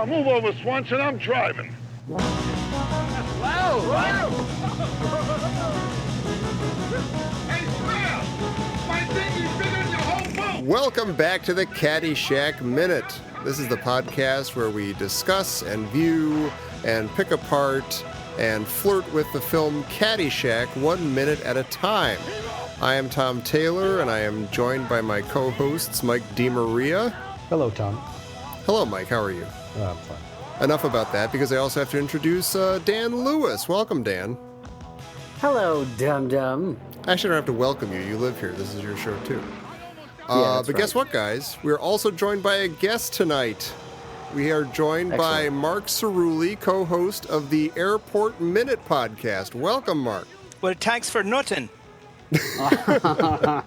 Move over, Swanson. I'm driving. Wow! Hey, Square! My dinghy's bigger than your whole boat! Welcome back to the Caddyshack Minute. This is the podcast where we discuss and view and pick apart and flirt with the film Caddyshack 1 minute at a time. I am Tom Taylor, and I am joined by my co-hosts Mike DeMaria. Hello, Tom. Hello, Mike. How are you? I'm fine. Enough about that, because I also have to introduce Dan Lewis. Welcome, Dan. Hello, dum-dum. Actually, I don't have to welcome you. You live here. This is your show, too. But guess what, guys? We're also joined by a guest tonight. We are joined by Mark Cerulli, co-host of the Airport Minute podcast. Welcome, Mark. Well, thanks for nothing. Oh,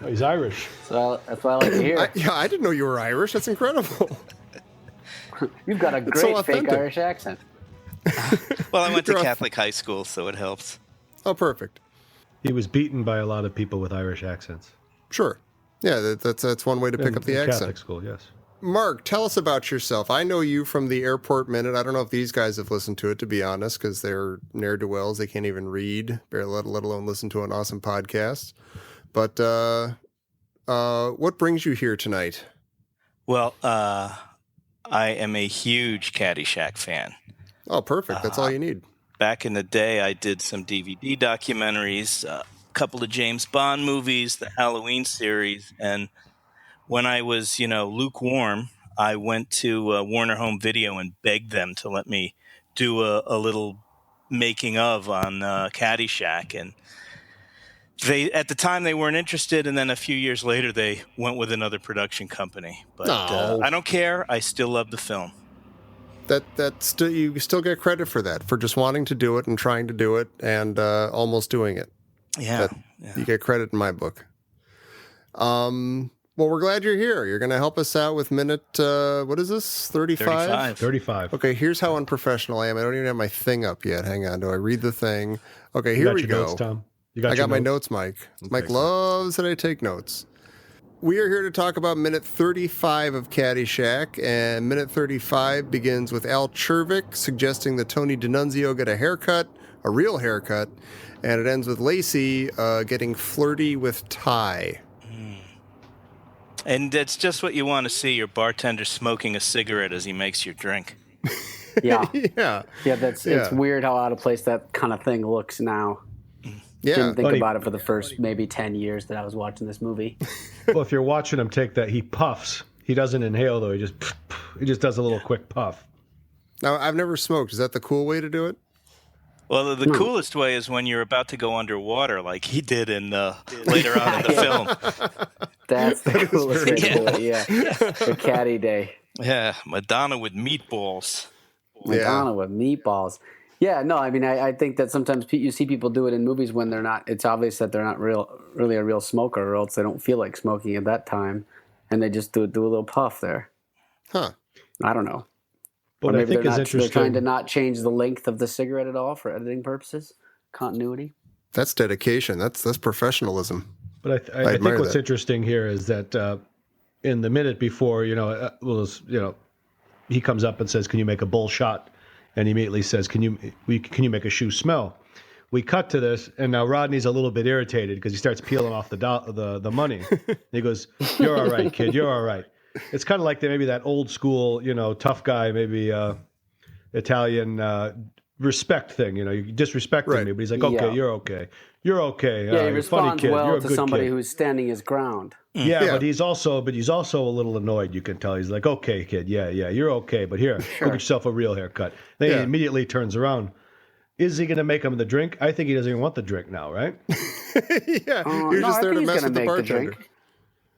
he's Irish. So that's what I like to hear. I didn't know you were Irish. That's incredible. You've got a It's so great fake authentic. Irish accent. Well, I went to Catholic high school, so it helps. Oh, perfect. He was beaten by a lot of people with Irish accents. Sure. Yeah, that's one way to pick up the in accent. Catholic school, yes. Mark, tell us about yourself. I know you from the Airport Minute. I don't know if these guys have listened to it, to be honest, because they're ne'er-do-wells. They can't even read, let alone listen to an awesome podcast. But what brings you here tonight? Well, I am a huge Caddyshack fan. Oh, perfect. That's all you need. Back in the day, I did some DVD documentaries, a couple of James Bond movies, the Halloween series, and when I was, lukewarm, I went to Warner Home Video and begged them to let me do a little making of on Caddyshack. And at the time, they weren't interested. And then a few years later, they went with another production company. But I don't care. I still love the film. You still get credit for that, for just wanting to do it and trying to do it and almost doing it. Yeah. You get credit in my book. Well, we're glad you're here. You're going to help us out with minute, what is this, 35? 35. Okay, here's how unprofessional I am. I don't even have my thing up yet. Hang on. Do I read the thing? Okay, here we go. Notes, Tom? I got my notes, Mike. Okay, Mike cool. loves that I take notes. We are here to talk about minute 35 of Caddyshack, and minute 35 begins with Al Czervik suggesting that Tony D'Annunzio get a haircut, a real haircut, and it ends with Lacey getting flirty with Ty. And that's just what you want to see, your bartender smoking a cigarette as he makes your drink. Yeah. Yeah. It's weird how out of place that kind of thing looks now. Yeah. Didn't think about it for the first maybe 10 years that I was watching this movie. Well, if you're watching him take that, he puffs. He doesn't inhale, though. He just does a little quick puff. Now, I've never smoked. Is that the cool way to do it? Well, the coolest way is when you're about to go underwater, like he did in later on in the film. That's the coolest way to do it, yeah. The caddy day. Yeah, Madonna with meatballs. Madonna with meatballs. Yeah, no, I mean, I think that sometimes you see people do it in movies when they're not, it's obvious that they're not really a real smoker, or else they don't feel like smoking at that time, and they just do a little puff there. Huh. I don't know. But Or I maybe think is they're interesting. trying to not change the length of the cigarette at all for editing purposes, continuity. That's dedication. That's professionalism. But I think admire what's that. interesting here is that in the minute before, he comes up and says, "Can you make a bullshot?" And he immediately says, "Can you make a shoe smell?" We cut to this, and now Rodney's a little bit irritated because he starts peeling off the money. And he goes, "You're all right, kid. You're all right." It's kind of like maybe that old school, tough guy, maybe Italian respect thing. You're disrespecting me, but he's like, "Okay, Yeah. you're okay. You're okay. Yeah, he you're a funny responds kid. You're well a to good somebody kid." who's standing his ground. Yeah, but he's also a little annoyed. You can tell he's like, "Okay, kid, yeah, you're okay, but here, go get yourself a real haircut." Then he immediately turns around. Is he going to make him the drink? I think he doesn't even want the drink now, right? Yeah, you're No, just I there think to he's mess gonna with the make bartender. drink.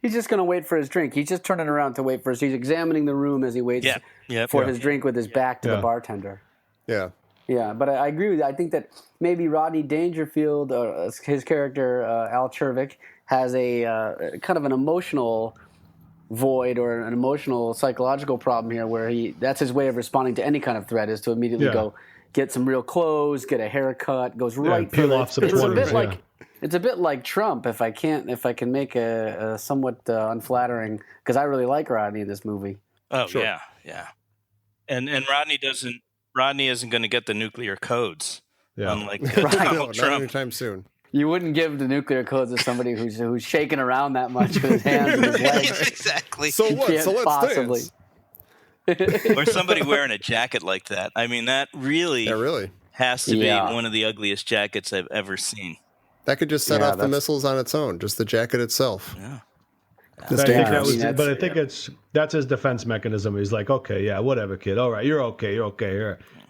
He's just going to wait for his drink. He's just turning around to wait for He's examining the room as he waits for his drink with his back to the bartender. Yeah. Yeah, but I agree with you. I think that maybe Rodney Dangerfield, his character, Al Czervik, has a kind of an emotional void or an emotional psychological problem here where that's his way of responding to any kind of threat is to immediately go get some real clothes, get a haircut, goes right peel for off some it's a 20s, bit like it's a bit like Trump if I can make a somewhat unflattering because I really like Rodney in this movie. Oh, Sure. yeah. And Rodney isn't going to get the nuclear codes, Yeah. unlike No, Donald not Trump. anytime soon. You wouldn't give the nuclear codes to somebody who's shaking around that much with his hands and his legs. Exactly. So what? Can't So let's possibly. dance. Or somebody wearing a jacket like that. I mean, that really, Yeah, really. has to Yeah. be one of the ugliest jackets I've ever seen. That could just set Yeah, off the that's- missiles on its own, just the jacket itself. Yeah. It's I think dangerous. but I think that's his defense mechanism. He's like, okay, yeah, whatever, kid. All right, you're okay.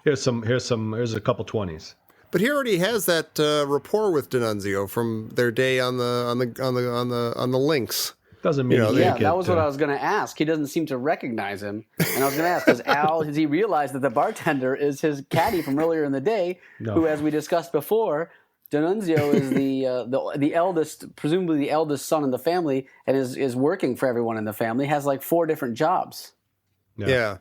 Here's a couple 20s. But he already has that rapport with D'Annunzio from their day on the links. Doesn't mean You know, you Yeah, can't that was get, what I was going to ask. He doesn't seem to recognize him. And I was going to ask, has he realized that the bartender is his caddy from earlier in the day, No. who, as we discussed before, D'Annunzio is the eldest, presumably the eldest son in the family, and is working for everyone in the family, has like 4 different jobs. Yeah.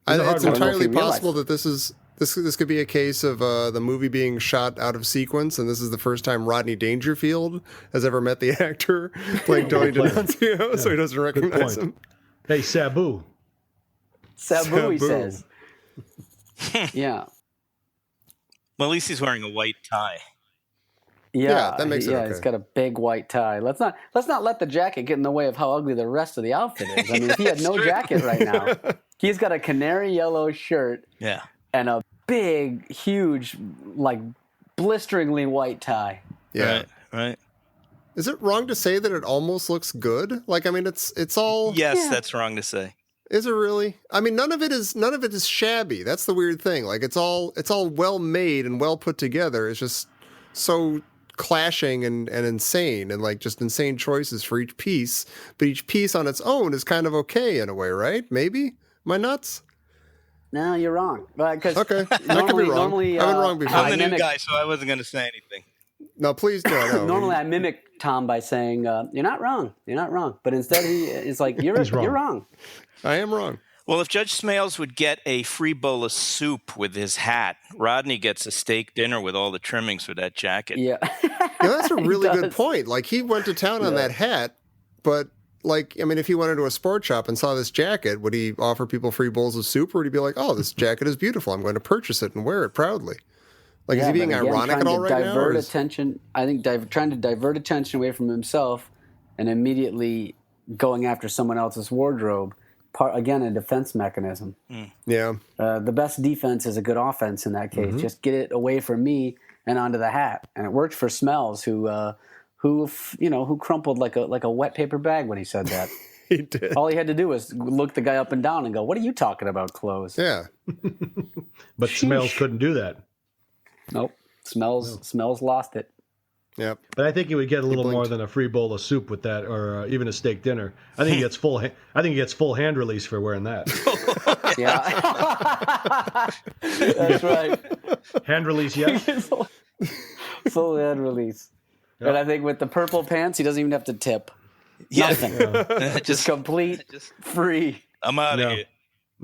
He's a hard It's worker. entirely I don't know if he possible that this could be a case of the movie being shot out of sequence, and this is the first time Rodney Dangerfield has ever met the actor playing Tony D'Annunzio, so he doesn't recognize point. him. Hey, Sabu. Sabu, he Sabu. says. Yeah. Well, at least he's wearing a white tie. Yeah, that makes it yeah, okay. he's got a big white tie. Let's not let the jacket get in the way of how ugly the rest of the outfit is. I mean, if he had no jacket right now, he's got a canary yellow shirt Yeah. and a big, huge, like blisteringly white tie. Yeah. Right. Is it wrong to say that it almost looks good? Like, I mean, it's all. Yes, Yeah. that's wrong to say. Is it really? I mean, none of it is shabby. That's the weird thing. Like, it's all well made and well put together. It's just so clashing and insane, and like just insane choices for each piece. But each piece on its own is kind of okay in a way, right? Maybe? Am I nuts? No, you're wrong. Because Okay, that could be wrong. Normally, I've been wrong before. I'm the new mimic- guy, so I wasn't going to say anything. No, please no. Normally, I mimic Tom by saying, "You're not wrong. You're not wrong." But instead, he is like, "You're He's wrong. You're wrong." I am wrong. Well, if Judge Smales would get a free bowl of soup with his hat, Rodney gets a steak dinner with all the trimmings for that jacket. Yeah. Yeah, that's a He really good does. point. Like, he went to town on that hat, but like, I mean, if he went into a sport shop and saw this jacket, would he offer people free bowls of soup, or would he be like, "Oh, this jacket is beautiful. I'm going to purchase it and wear it proudly"? Like, is Yeah, he being but again, ironic trying at all to right now? divert or is- attention. I think trying to divert attention away from himself and immediately going after someone else's wardrobe. Again, a defense mechanism. Yeah. The best defense is a good offense in that case. Just get it away from me and onto the hat. And it worked for Smells, who crumpled like a wet paper bag when he said that. He did. All he had to do was look the guy up and down and go, "What are you talking about, clothes?" Yeah. But Smells couldn't do that. Nope. Smells lost it. Yep. But I think he would get a little blinked. more than a free bowl of soup with that, or even a steak dinner. I think he gets full. I think he gets full hand release for wearing that. Yeah. That's right. Hand release, yes. Full hand release. And I think with the purple pants, he doesn't even have to tip. Yeah. Nothing. Just complete free. I'm out of No. here.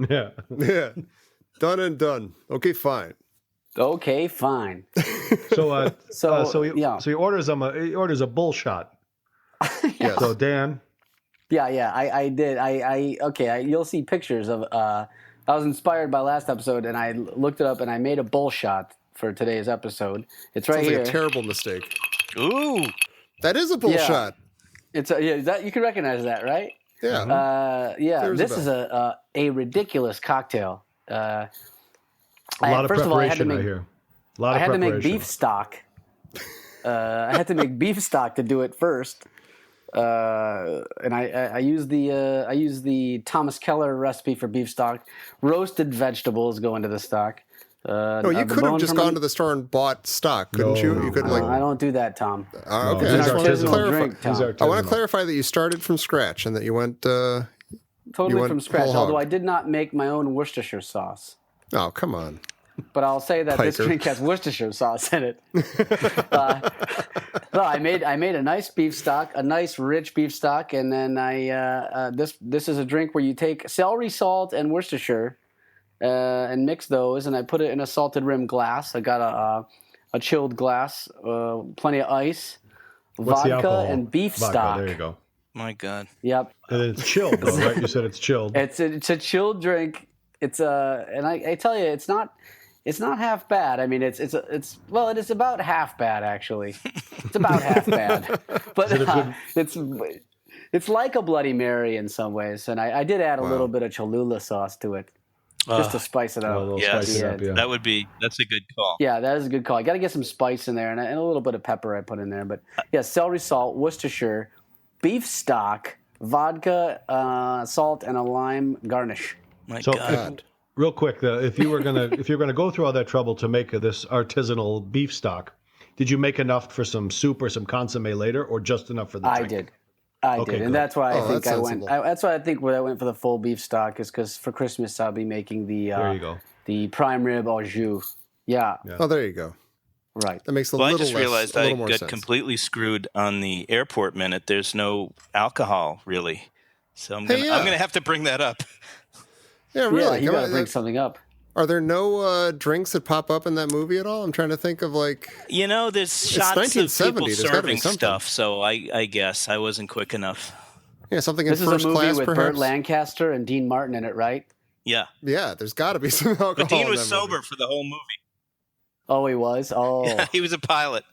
Yeah. Yeah. Done and done. Okay, fine. Okay, fine. So yeah. he orders him he orders a bullshot. Yes. So Dan, Yeah, I did. You'll see pictures of. I was inspired by last episode, and I looked it up, and I made a bullshot for today's episode. It's right Sounds here. like a terrible mistake. Ooh. That is a bullshot. It's that you can recognize that, right? Yeah. There's This a is a ridiculous cocktail. a lot of first of all, I had to preparation make right here. A lot I of had to preparation. make beef stock. I had to make beef stock to do it first, and I used the Thomas Keller recipe for beef stock. Roasted vegetables go into the stock. No, you could have just gone to the store and bought stock, couldn't you? No. You could I don't do that, Tom. Okay. No, I he's just wanted to artisanal clarify. drink, Tom. He's I want artisanal. to clarify that you started from scratch and that you went. Totally went from scratch. whole hog. Although I did not make my own Worcestershire sauce. Oh, come on. But I'll say that this Piker. drink has Worcestershire sauce in it. No, I made a nice beef stock, a nice rich beef stock, and then this is a drink where you take celery salt and Worcestershire and mix those, and I put it in a salted rim glass. I got a chilled glass, plenty of ice, What's the vodka, alcohol? and beef Vodka, stock. There you go. My God. Yep, And it's chilled, though, right? You said it's chilled. it's a chilled drink. It's and I tell you, it's not half bad. I mean, it is about half bad actually. It's about half bad, but it's like a Bloody Mary in some ways. And I did add a little bit of Cholula sauce to it, just to spice it up. Yes, spice it up, yeah. that's a good call. Yeah, that is a good call. You got to get some spice in there and a little bit of pepper I put in there. But yeah, celery salt, Worcestershire, beef stock, vodka, salt, and a lime garnish. My So, God. real quick, if you're gonna go through all that trouble to make this artisanal beef stock, did you make enough for some soup or some consomme later, or just enough for the drink? I did, good. and that's why I think that's I went. sensible. That's why I think I went for the full beef stock is because for Christmas I'll be making There you go. the prime rib au jus. Yeah, Oh, there you go. right. That makes a Well, I little just less, realized a I little more got sense. completely screwed on the airport minute. There's no alcohol really, so I'm Hey, gonna have to bring that up. Yeah, Yeah, really. you Come got to on, bring something up. Are there no drinks that pop up in that movie at all? I'm trying to think of like. You know, there's shots of 1970, people there's gotta be serving something. stuff, so I guess I wasn't quick enough. Yeah, something in This is first a movie class, with perhaps. Burt Lancaster and Dean Martin in it, right? Yeah, Yeah, there's got to be some alcohol. but Dean in was that movie. sober for the whole movie. Oh, he was. Oh, Yeah, he was a pilot.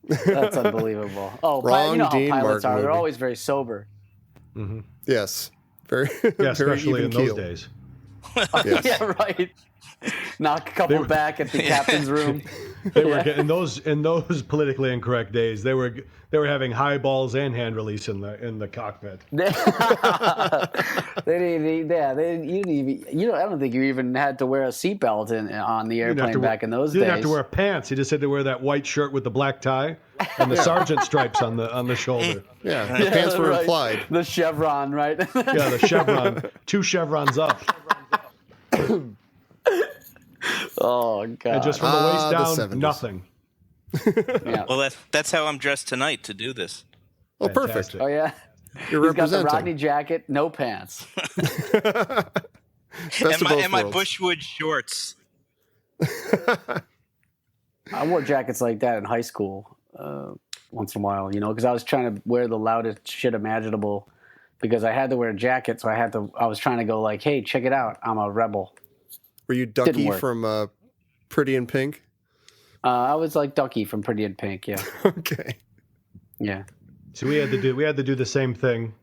that's unbelievable. Oh, Wrong you know how Dean pilots Martin are. They're movie. always very sober. Yes, very. Yeah, very especially even in those keel. days. Yes. Yeah, right. Knock a couple back at the captain's room. They were in those politically incorrect days. They were having highballs and hand release in the cockpit. They didn't. Yeah, you didn't even. I don't think you even had to wear a seatbelt on the You didn't have airplane to back in those You days. didn't have to wear pants. You just had to wear that white shirt with the black tie and the sergeant stripes on the shoulder. Yeah, the pants were right. implied. The chevron, right? Yeah, the chevron, 2 chevrons up, Oh God. and just from the waist the down, 70s. nothing. Yeah. Well, that's how I'm dressed tonight to do this. Oh, perfect. Fantastic. Oh yeah. You're He's got the representing. Rodney jacket, no pants. Best And of both my worlds. Bushwood shorts. I wore jackets like that in high school once in a while, because I was trying to wear the loudest shit imaginable because I had to wear a jacket, so I was trying to go like, hey, check it out, I'm a rebel. Were you Didn't Ducky work. from Pretty in Pink? I was like Ducky from Pretty in Pink, yeah. Okay. Yeah. So we had to do the same thing.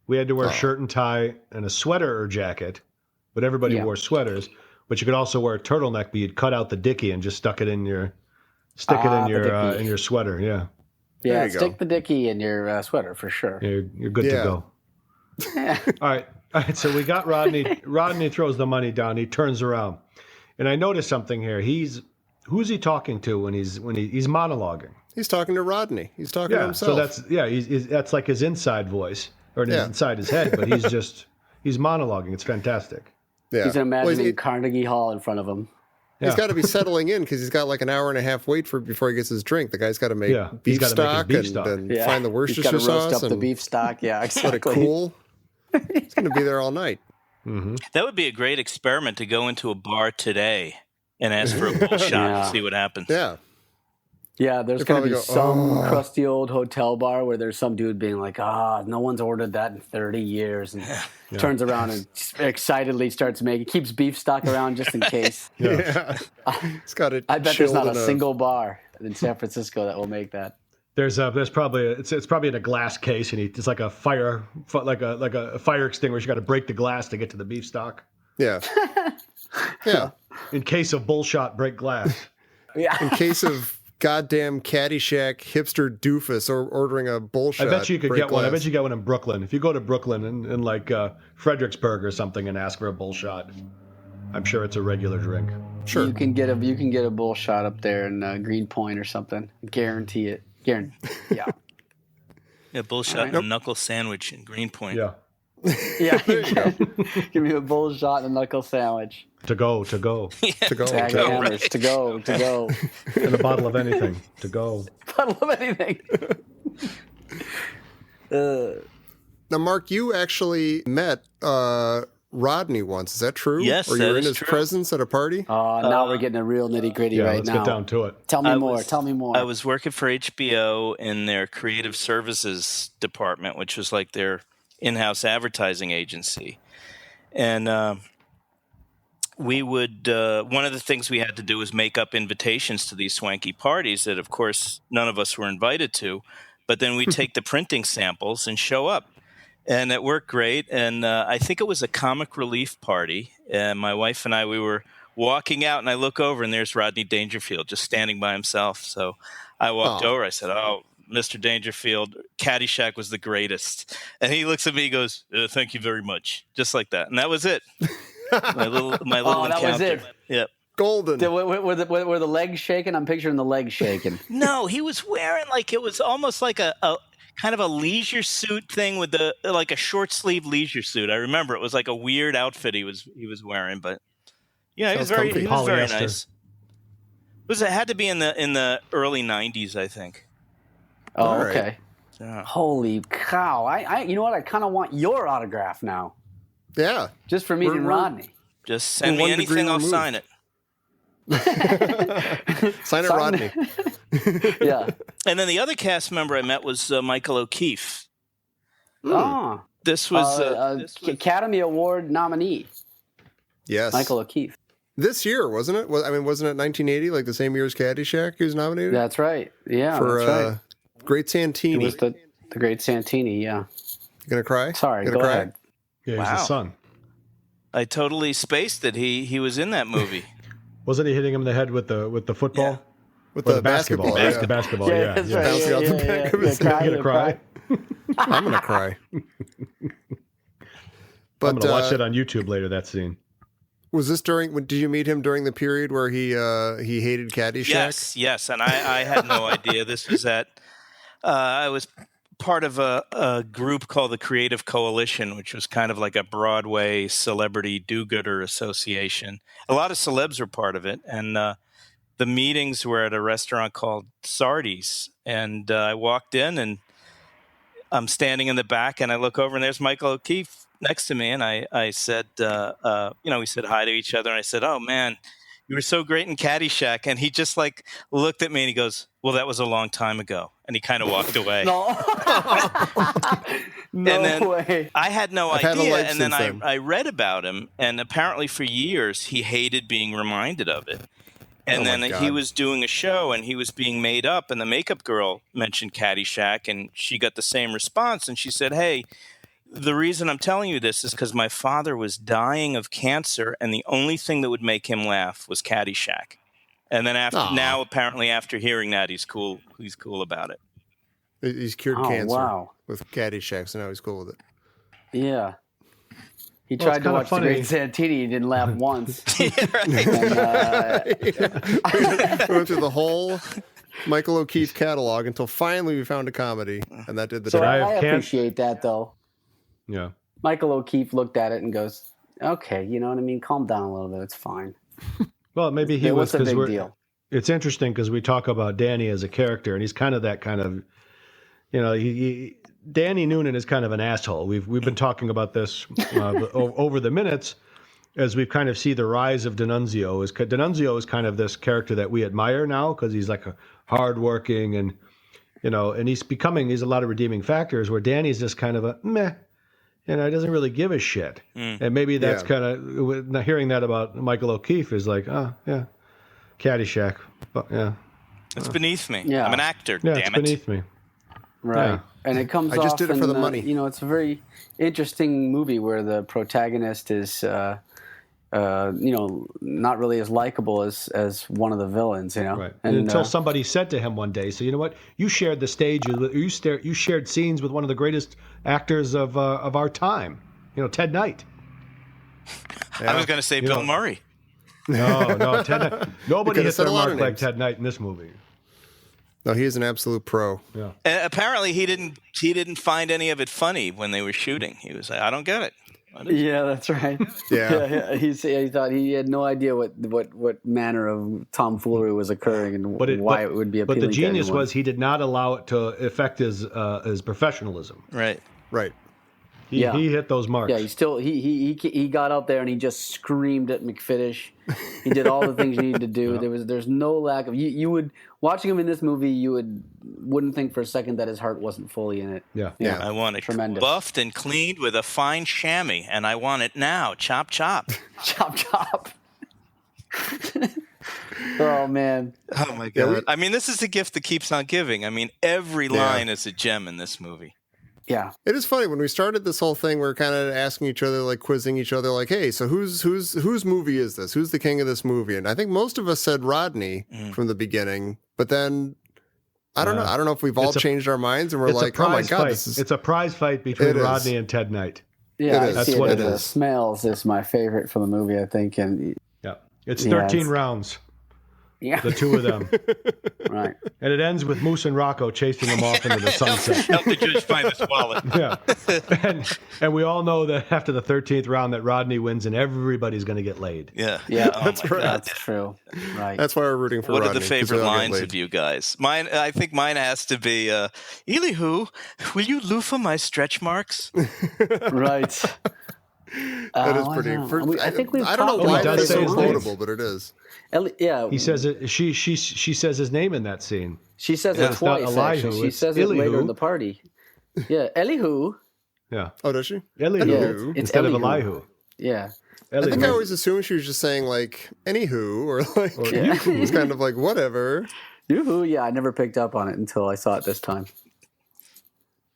We had to wear a shirt and tie and a sweater or jacket, but everybody Yeah. wore sweaters. But you could also wear a turtleneck, but you'd cut out the dicky and just stick it in your sweater. Yeah, Yeah, you stick go. the dicky in your sweater for sure. you're good to Yeah. go. All right. So we got Rodney. Rodney throws the money down. He turns around, and I noticed something here. Who's he talking to when he's monologuing? He's talking to Rodney. He's talking to Yeah. himself. So that's like his inside voice or Yeah. inside his head, but he's monologuing. It's fantastic. yeah. He's imagining Well, Carnegie Hall in front of him. he's Yeah. got to be settling in because he's got like an hour and a half wait before he gets his drink. The guy's got to make Yeah, he's beef gotta make his stock beef and stock. then Yeah. find the He's Worcestershire got to roast sauce up the and beef stock. Yeah, let exactly. it cool. He's going to be there all night. That would be a great experiment to go into a bar today and ask for a bullshot Yeah. and see what happens. Yeah. Yeah, there's They going to probably be go, some crusty old hotel bar where there's some dude being like, no one's ordered that in 30 years. And turns around and excitedly starts keeps beef stock around just in case. Yeah. He's got it. I bet there's not a chilled in single bar in San Francisco that will make that. There's probably it's probably in a glass case, and it's like a fire extinguisher. You got to break the glass to get to the beef stock. Yeah. Yeah. In case of bullshot, break glass. Yeah. In case of goddamn Caddyshack hipster doofus or ordering a bullshot. I bet you could break get one. I glass. bet you get one in Brooklyn. If you go to Brooklyn and like Fredericksburg or something and ask for a bullshot, I'm sure it's a regular drink. Sure. You can get a bull shot up there in Greenpoint or something. Guarantee it. Yeah. Yeah, bullshot and a knuckle sandwich in Greenpoint. Yeah, Yeah. Give me a bull shot and a knuckle sandwich. to go, to go. Bag of hammers. To go. and a bottle of anything to go. Bottle of anything. Now, Mark, you actually met Rodney once. Is that true? Yes, Or you that were in is his true. presence at a party? Now we're getting a real nitty gritty Yeah, right let's now. get down to it. Tell me I more. was- Tell me more. I was working for HBO in their creative services department, which was like their in-house advertising agency. And we would one of the things we had to do was make up invitations to these swanky parties that, of course, none of us were invited to. But then we'd take the printing samples and show up. And it worked great. And I think it was a comic relief party. And my wife and I, we were walking out, and I look over, and there's Rodney Dangerfield just standing by himself. So I walked over. I said, "Oh, Mr. Dangerfield, Caddyshack was the greatest." And he looks at me, he goes, "Thank you very much." Just like that. And that was it. My little encounter. That was it. Yep. Golden. Were the legs shaking? I'm picturing the legs shaking. No, he was wearing it was almost like a kind of a leisure suit thing with like a short sleeve leisure suit. I remember it was like a weird outfit he was wearing, but yeah, he was very nice. It had to be in the early 90s, I think. Oh, All right. Okay. Yeah. Holy cow! I you know what? I kind of want your autograph now, Yeah. just for meeting Rodney. Just send me 1 degree anything, I'll removed. sign it. Sign it, Rodney. Yeah. And then the other cast member I met was Michael O'Keefe. Oh, This was Academy Award nominee, Yes. Michael O'Keefe. This year, wasn't it? Wasn't it 1980, like the same year as Caddyshack? He was nominated That's right. Yeah, for that's right. Great It Santini. was the Great Santini. Yeah. You gonna cry? Sorry. Gonna Go cry? ahead. Yeah, he's Wow. the son. I totally spaced that he was in that movie. Wasn't he hitting him in the head with the football? With Or the basketball. Yeah. Yeah. The basketball, yeah. that's yeah. right. Bouncing off the back of his Cry, You gonna cry? I'm gonna cry. But I'm gonna watch it on YouTube later. That scene. was this during? Did you meet him during the period where he hated Caddyshack? Yes, and I had no idea. This was I was part of a group called the Creative Coalition, which was kind of like a Broadway celebrity do-gooder association. A lot of celebs were part of it, and the meetings were at a restaurant called Sardi's. And I walked in, and I'm standing in the back, and I look over, and there's Michael O'Keefe next to me, and I said, we said hi to each other, and I said, "Oh man, you were so great in Caddyshack," and he just looked at me and he goes, "Well, that was a long time ago," and he kind of walked away. No. No And then way. I had no I've had a idea, life and then since then. I read about him, and apparently for years he hated being reminded of it. And Oh my then God. he was doing a show, and he was being made up, and the makeup girl mentioned Caddyshack, and she got the same response, and she said, "Hey, the reason I'm telling you this is because my father was dying of cancer, and the only thing that would make him laugh was Caddyshack." And then now, apparently, after hearing that, he's cool. He's cool about it. He's cured Oh, cancer wow. with Caddyshack, so now he's cool with it. Yeah. He Well, tried it's to kinda watch funny. The Great Santini. He didn't laugh once. Right. And, We went through the whole Michael O'Keefe catalog until finally we found a comedy, and that did the so trick. I I have appreciate that, though. Yeah. Michael O'Keefe looked at it and goes, "Okay, you know what I mean? Calm down a little bit. It's fine." Well, maybe he was What's the because big deal? It's interesting because we talk about Danny as a character, and he's kind of that kind of, Danny Noonan is kind of an asshole. We've been talking about this over the minutes as we kind of see the rise of D'Annunzio. D'Annunzio is kind of this character that we admire now because he's like a hardworking and and he's a lot of redeeming factors where Danny's just kind of a meh. He doesn't really give a shit. And maybe that's kind of hearing that about Michael O'Keefe is like, oh yeah, Caddyshack, but yeah, It's beneath me. Yeah. I'm an actor, yeah, damn it's it. beneath me. Right. Yeah. And it comes I off just did it for in the money. it's a very interesting movie where the protagonist is, not really as likable as one of the villains, Right. And Until somebody said to him one day, so you know what? You shared the stage, you shared scenes with one of the greatest actors of our time, Ted Knight. I was going to say Bill Murray. No, Ted Knight. Nobody could've hit said their a lot mark of like names. Ted Knight in this movie. No, he is an absolute pro. Yeah. Apparently, he didn't find any of it funny when they were shooting. He was like, "I don't get it." Yeah, that's right. Yeah. He thought he had no idea what manner of tomfoolery was occurring and why it would be appealing. But the genius to anyone. was he did not allow it to affect his professionalism. Right. Right. He hit those marks. Yeah, he got out there and he just screamed at McFiddish. He did all the things you needed to do. There's no lack of you would watching him in this movie. You wouldn't think for a second that his heart wasn't fully in it. Yeah. I want it Tremendous. buffed and cleaned with a fine chamois, and I want it now. Chop, chop. Chop chop. Oh man. Oh my God. I mean, this is a gift that keeps on giving. I mean, every line is a gem in this movie. Yeah. It is funny when we started this whole thing. We're kind of asking each other, like quizzing each other, like, "Hey, so whose movie is this? Who's the king of this movie?" And I think most of us said Rodney from the beginning, but then I don't know. I don't know if we've all changed our minds and we're like, "Oh my God, it's a prize fight between Rodney and Ted Knight." Yeah, it is. That's what it is. Smells is my favorite for the movie, I think, and yeah, it's 13 rounds. Yeah, the two of them. Right. And it ends with Moose and Rocco chasing them off into the sunset. Help the judge find this wallet. Yeah. And we all know that after the 13th round that Rodney wins and everybody's going to get laid. Yeah. That's right. That's true. Right. That's why we're rooting for What Rodney. are the favorite lines of you guys? I think mine has to be, Elihu, will you loofah my stretch marks? That Right. is pretty. I think we've I don't know talked why about that is so this. quotable, but it is. Yeah. He says it. She says his name in that scene. She says Yeah, it it's not twice. Elihu, Actually. She it's says it later Elihu. in the party. Yeah, Elihu. Yeah. Oh, does she? Elihu. Yeah, it's instead Elihu. of Elihu. Yeah. I think I always assumed she was just saying like anywho or like Yeah. it was kind of like whatever. Yoo-hoo. Yeah, I never picked up on it until I saw it this time.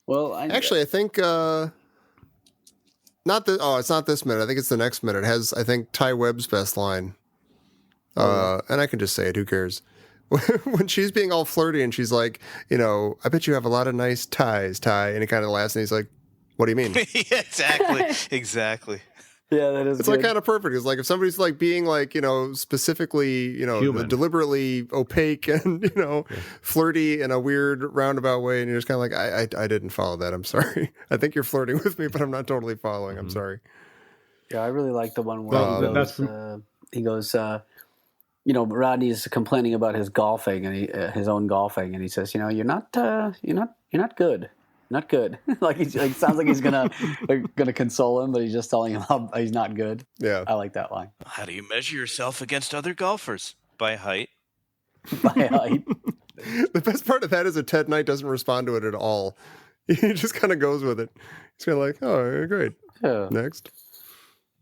Well, Actually, I think not the. Oh, it's not this minute. I think it's the next minute. It has, I think, Ty Webb's best line. And I can just say it. Who cares? When she's being all flirty and she's like, I bet you have a lot of nice ties, Ty. And he kind of laughs and he's like, what do you mean? Yeah, exactly. Yeah, that is. It's like kind of perfect. It's like if somebody's like being like, specifically, Human. deliberately opaque and, flirty in a weird roundabout way. And you're just kind of like, I didn't follow that. I'm sorry. I think you're flirting with me, but I'm not totally following. I'm sorry. Yeah, I really like the one where he goes, Rodney's complaining about his golfing and his own golfing. And he says, you're not good. Not good. Like sounds like he's gonna console him, but he's just telling him how he's not good. Yeah, I like that line. How do you measure yourself against other golfers? By height. By height. The best part of that is that Ted Knight doesn't respond to it at all. He just kind of goes with it. He's kind of like, "Oh, great." Yeah. Next.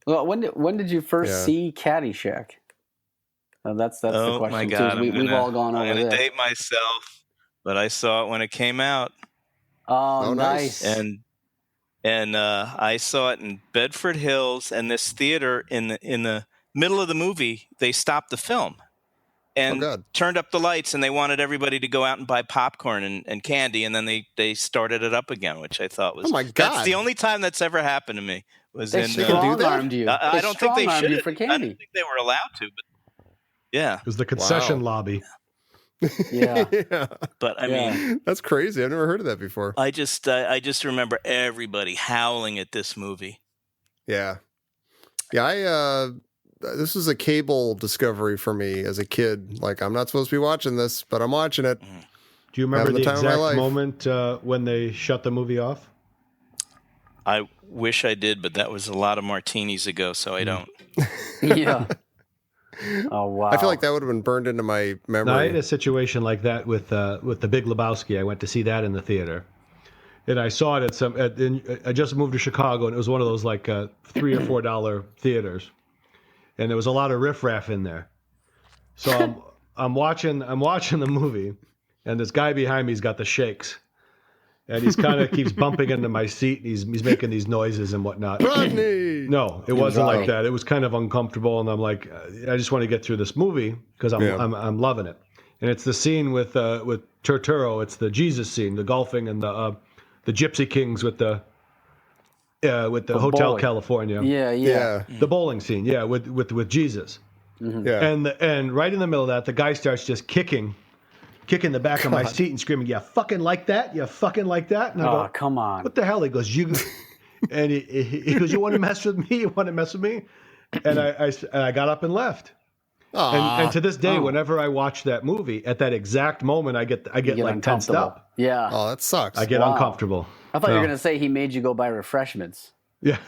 Well, when did you first see Caddyshack? That's the question. Oh my God! We've all gone over I'm this. gonna date myself, but I saw it when it came out. Oh, nice. And I saw it in Bedford Hills, and this theater in the middle of the movie, they stopped the film and turned up the lights, and they wanted everybody to go out and buy popcorn and candy, and then they started it up again, which I thought was that's the only time that's ever happened to me. They strong-armed you. I don't think they should. For candy. I don't think they were allowed to, but yeah, it was the concession lobby. Yeah. Yeah. But I mean, that's crazy. I've never heard of that before. I just remember everybody howling at this movie. Yeah. Yeah. This was a cable discovery for me as a kid. Like, I'm not supposed to be watching this, but I'm watching it. Do you remember the exact moment when they shut the movie off? I wish I did, but that was a lot of martinis ago, so I don't. Yeah. Oh wow! I feel like that would have been burned into my memory. No, I had a situation like that with The Big Lebowski. I went to see that in the theater, and I saw it I just moved to Chicago, and it was one of those like $3 or $4 theaters, and there was a lot of riffraff in there. So I'm watching the movie, and this guy behind me's got the shakes. And he's kind of keeps bumping into my seat. And he's making these noises and whatnot. Rodney! No, it wasn't like that. It was kind of uncomfortable, and I'm like, I just want to get through this movie because I'm loving it. And it's the scene with Turturro. It's the Jesus scene, the golfing and the Gypsy Kings with the Hotel bowling. California. Yeah. The bowling scene. Yeah, with Jesus. Mm-hmm. Yeah. And right in the middle of that, the guy starts just kicking the back of my seat and screaming, "You fucking like that? You fucking like that?" And I go, come on. What the hell? He goes, and he goes, "You want to mess with me? You want to mess with me?" And I got up and left. And to this day, whenever I watch that movie, at that exact moment, I get like tensed up. Yeah. Oh, that sucks. I get uncomfortable. I thought you were gonna say he made you go buy refreshments. Yeah.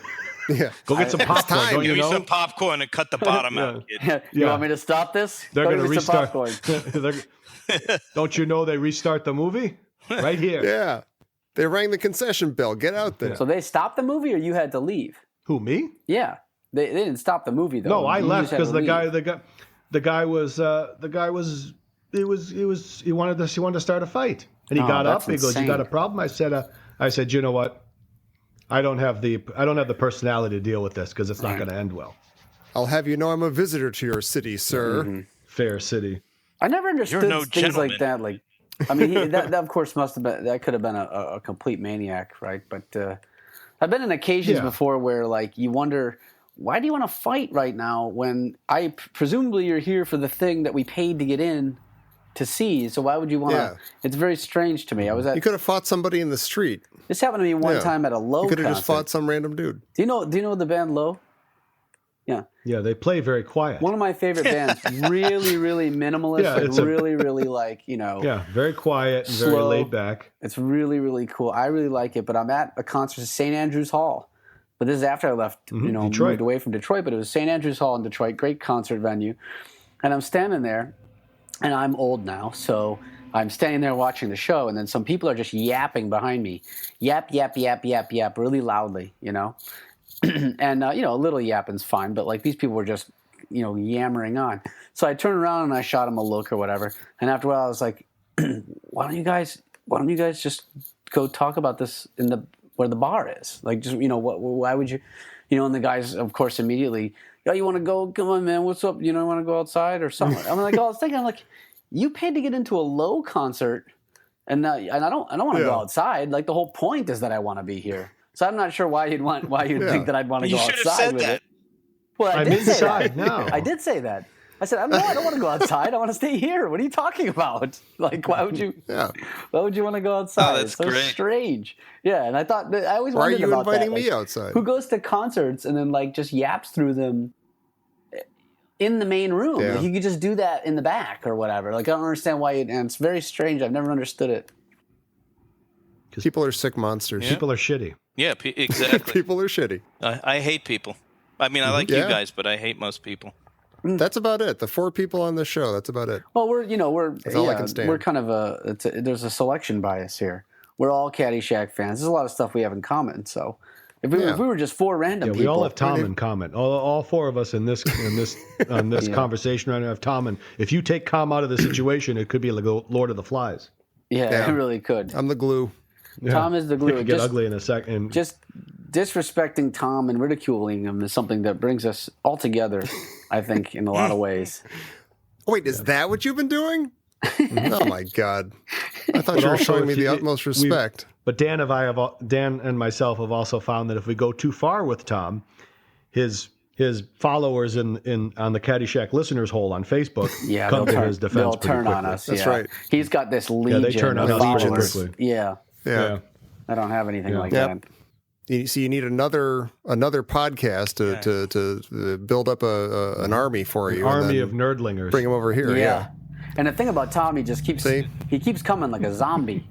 Yeah. Go get some popcorn. Don't Give you me know? some popcorn and cut the bottom out. Kid. You want me to stop this? They're going to restart. Some popcorn. Don't you know they restart the movie right here? Yeah. They rang the concession bell. Get out there. So they stopped the movie, or you had to leave? Who, me? Yeah. They didn't stop the movie though. No, I left because the guy the guy he wanted to start a fight, and he got up. He goes, "You got a problem?" I said, "You know what? I don't have the personality to deal with this because it's not going to end well." I'll have you know I'm a visitor to your city, sir. Mm-hmm. Fair city. I never understood things like that. Like, I mean, that of course must have been, that could have been a complete maniac, right? But I've been in occasions before where, like, you wonder, why do you want to fight right now when presumably you're here for the thing that we paid to get in to see? So why would you want to? Yeah. It's very strange to me. You could have fought somebody in the street. This happened to me one time at a Low. You could have just fought some random dude. Do you know the band Low? Yeah. Yeah, they play very quiet. One of my favorite bands. Really, really minimalist. Really, really like, Yeah, very quiet and very laid back. It's really, really cool. I really like it. But I'm at a concert at St. Andrews Hall. But this is after I left, moved away from Detroit. But it was St. Andrews Hall in Detroit, great concert venue. And I'm standing there, and I'm old now, so I'm standing there watching the show, and then some people are just yapping behind me. Yap, yap, yap, yap, yap, really loudly, And, a little yapping's fine, but, like, these people were just, yammering on. So I turned around and I shot them a look or whatever. And after a while, I was like, why don't you guys just go talk about this where the bar is? Like, just, why would you, and the guys, of course, immediately, you want to go? Come on, man, what's up? Want to go outside or something? I'm like, I was thinking, you paid to get into a Low concert, and I don't want to go outside. Like, the whole point is that I want to be here. So I'm not sure why you'd think that I'd want to go outside. You should have said that. Well, I did say that. No. I did say that. I said, I don't want to go outside. I want to stay here. What are you talking about? Like, why would you? Yeah. Why would you want to go outside? Oh, that's it's so strange. Yeah, and I thought I always wondered about that. Why are you inviting me outside? Who goes to concerts and then, like, just yaps through them in the main room? Yeah. Like, you could just do that in the back or whatever. Like, I don't understand why. And it's very strange. I've never understood it. People are sick monsters. Yeah. People are shitty. Yeah, exactly. People are shitty. I hate people. I mean, I like you guys, but I hate most people. That's about it. The 4 people on the show. That's about it. Well, we're kind of there's a selection bias here. We're all Caddyshack fans. There's a lot of stuff we have in common. So if we were just 4 random people, we all have Tom in common. All 4 of us in this conversation right now have Tom. And if you take Tom out of the situation, it could be like Lord of the Flies. Yeah, it really could. I'm the glue. Yeah. Tom is the glue. It could get ugly in a second. Just disrespecting Tom and ridiculing him is something that brings us all together, I think, in a lot of ways. Wait, is that what you've been doing? Oh, my God. I thought you were showing me the utmost respect. But Dan and myself have also found that if we go too far with Tom, his followers on the Caddyshack listeners hole on Facebook come to his defense. They'll turn on us. That's right. He's got this legion. Yeah, they turn on us pretty quickly. Yeah. I don't have anything like that. So you need another podcast to build up an army for you. An army of nerdlingers. Bring him over here. Yeah. And the thing about Tom, he just keeps coming like a zombie.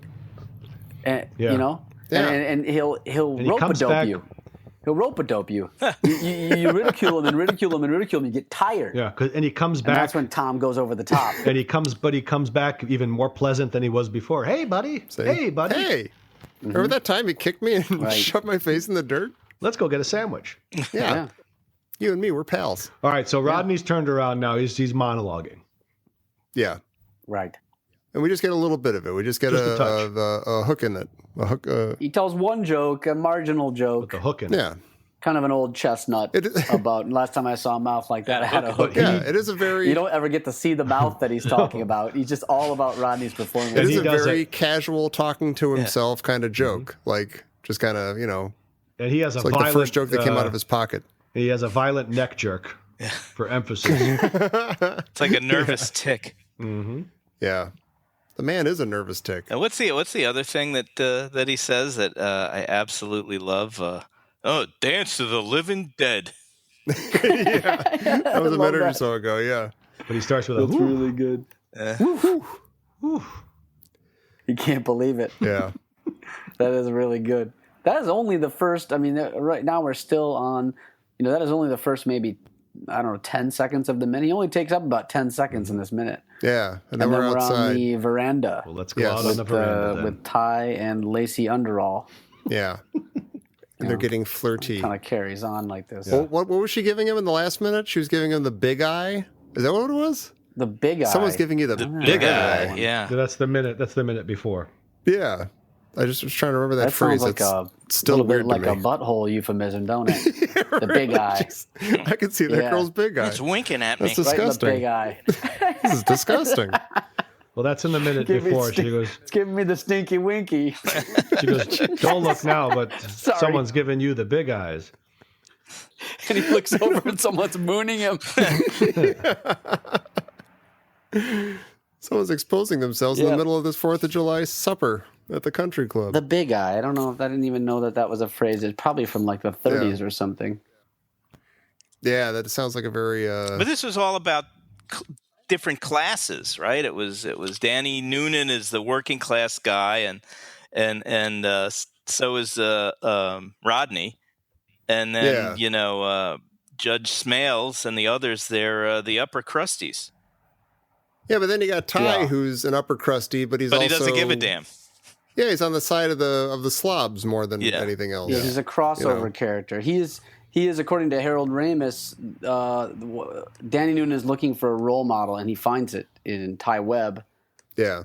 And, and he'll rope-a-dope you. He'll rope-a-dope you. You ridicule him and ridicule him and ridicule him. You get tired. Yeah, and he comes back. And that's when Tom goes over the top. And he comes back even more pleasant than he was before. Hey, buddy. Hey, buddy. Hey. Remember that time he kicked me and shoved my face in the dirt? Let's go get a sandwich. Yeah. You and me, we're pals. All right, so Rodney's turned around now. He's monologuing. Yeah. Right. And we just get a little bit of it. We just get a hook in it. A hook. He tells one joke, a marginal joke. With the hook in it. Yeah. Kind of an old chestnut about. Last time I saw a mouth like that, I had a hook. Yeah, it is a very. You don't ever get to see the mouth that he's talking about. He's just all about Rodney's performance. It is a very casual, talking to himself kind of joke. Like, just kind of, And he has it's like the first joke that came out of his pocket. He has a violent neck jerk for emphasis. It's like a nervous tick. Mm-hmm. Yeah. The man is a nervous tick. And what's the other thing that he says that I absolutely love? Dance to the living dead. That was a minute or so ago. Yeah, but he starts with That's really good. You can't believe it. Yeah, that is really good. That is only the first. I mean, right now we're still on. That is only the first maybe 10 seconds of the minute. He only takes up about 10 seconds in this minute. Yeah, and then we're outside. On the veranda. Well, let's go out on the veranda then. With Ty and Lacey Underall. Yeah. And they're getting flirty. Kind of carries on like this. Yeah. What was she giving him in the last minute? She was giving him the big eye. Is that what it was? The big eye. Someone's giving you the Big eye. one. Yeah. That's the minute. That's the minute before. Yeah. I just was trying to remember that That phrase. sounds like It's a still little bit weird like to a me. butthole euphemism, don't it? Yeah, The right. big eye. I can see that Yeah. girl's big eye. It's winking at me. That's Right in the disgusting. big eye. This is disgusting. Well, that's in the minute Give me before. sti- She goes. It's giving me the stinky winky. She goes. Don't look now, but Sorry. someone's giving you the big eyes. And he looks over and someone's mooning him. Someone's exposing themselves in the middle of this 4th of July supper at the country club. The big eye. I don't know if I didn't even know that was a phrase. It's probably from like the 30s or something. Yeah, that sounds like a very... But this was all about different classes, right? It was Danny Noonan is the working class guy, and so is Rodney, and then Judge Smales and the others. They're the upper crusties. Yeah, but then you got Ty, who's an upper crusty, but he doesn't give a damn. Yeah, he's on the side of the slobs more than anything else. Yeah, he's a crossover character. He is, according to Harold Ramis, Danny Noonan is looking for a role model, and he finds it in Ty Webb. Yeah.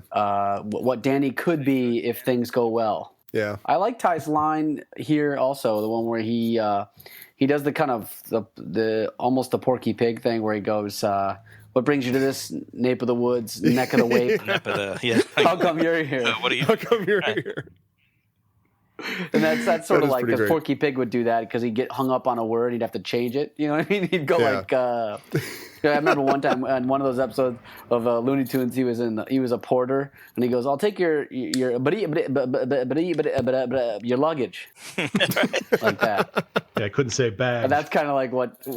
What Danny could be if things go well. Yeah. I like Ty's line here also, the one where he does the kind of the almost the Porky Pig thing where he goes, "What brings you to this nape of the woods, neck of the wape? How come you're here? What are you? How come you're here? And that's sort of like, pretty because great. Porky Pig would do that because he'd get hung up on a word, he'd have to change it. You know what I mean? He'd go like, I remember one time in one of those episodes of Looney Tunes, he was a porter, and he goes, "I'll take your luggage," like that. Yeah, I couldn't say bag. And that's kind of like what he's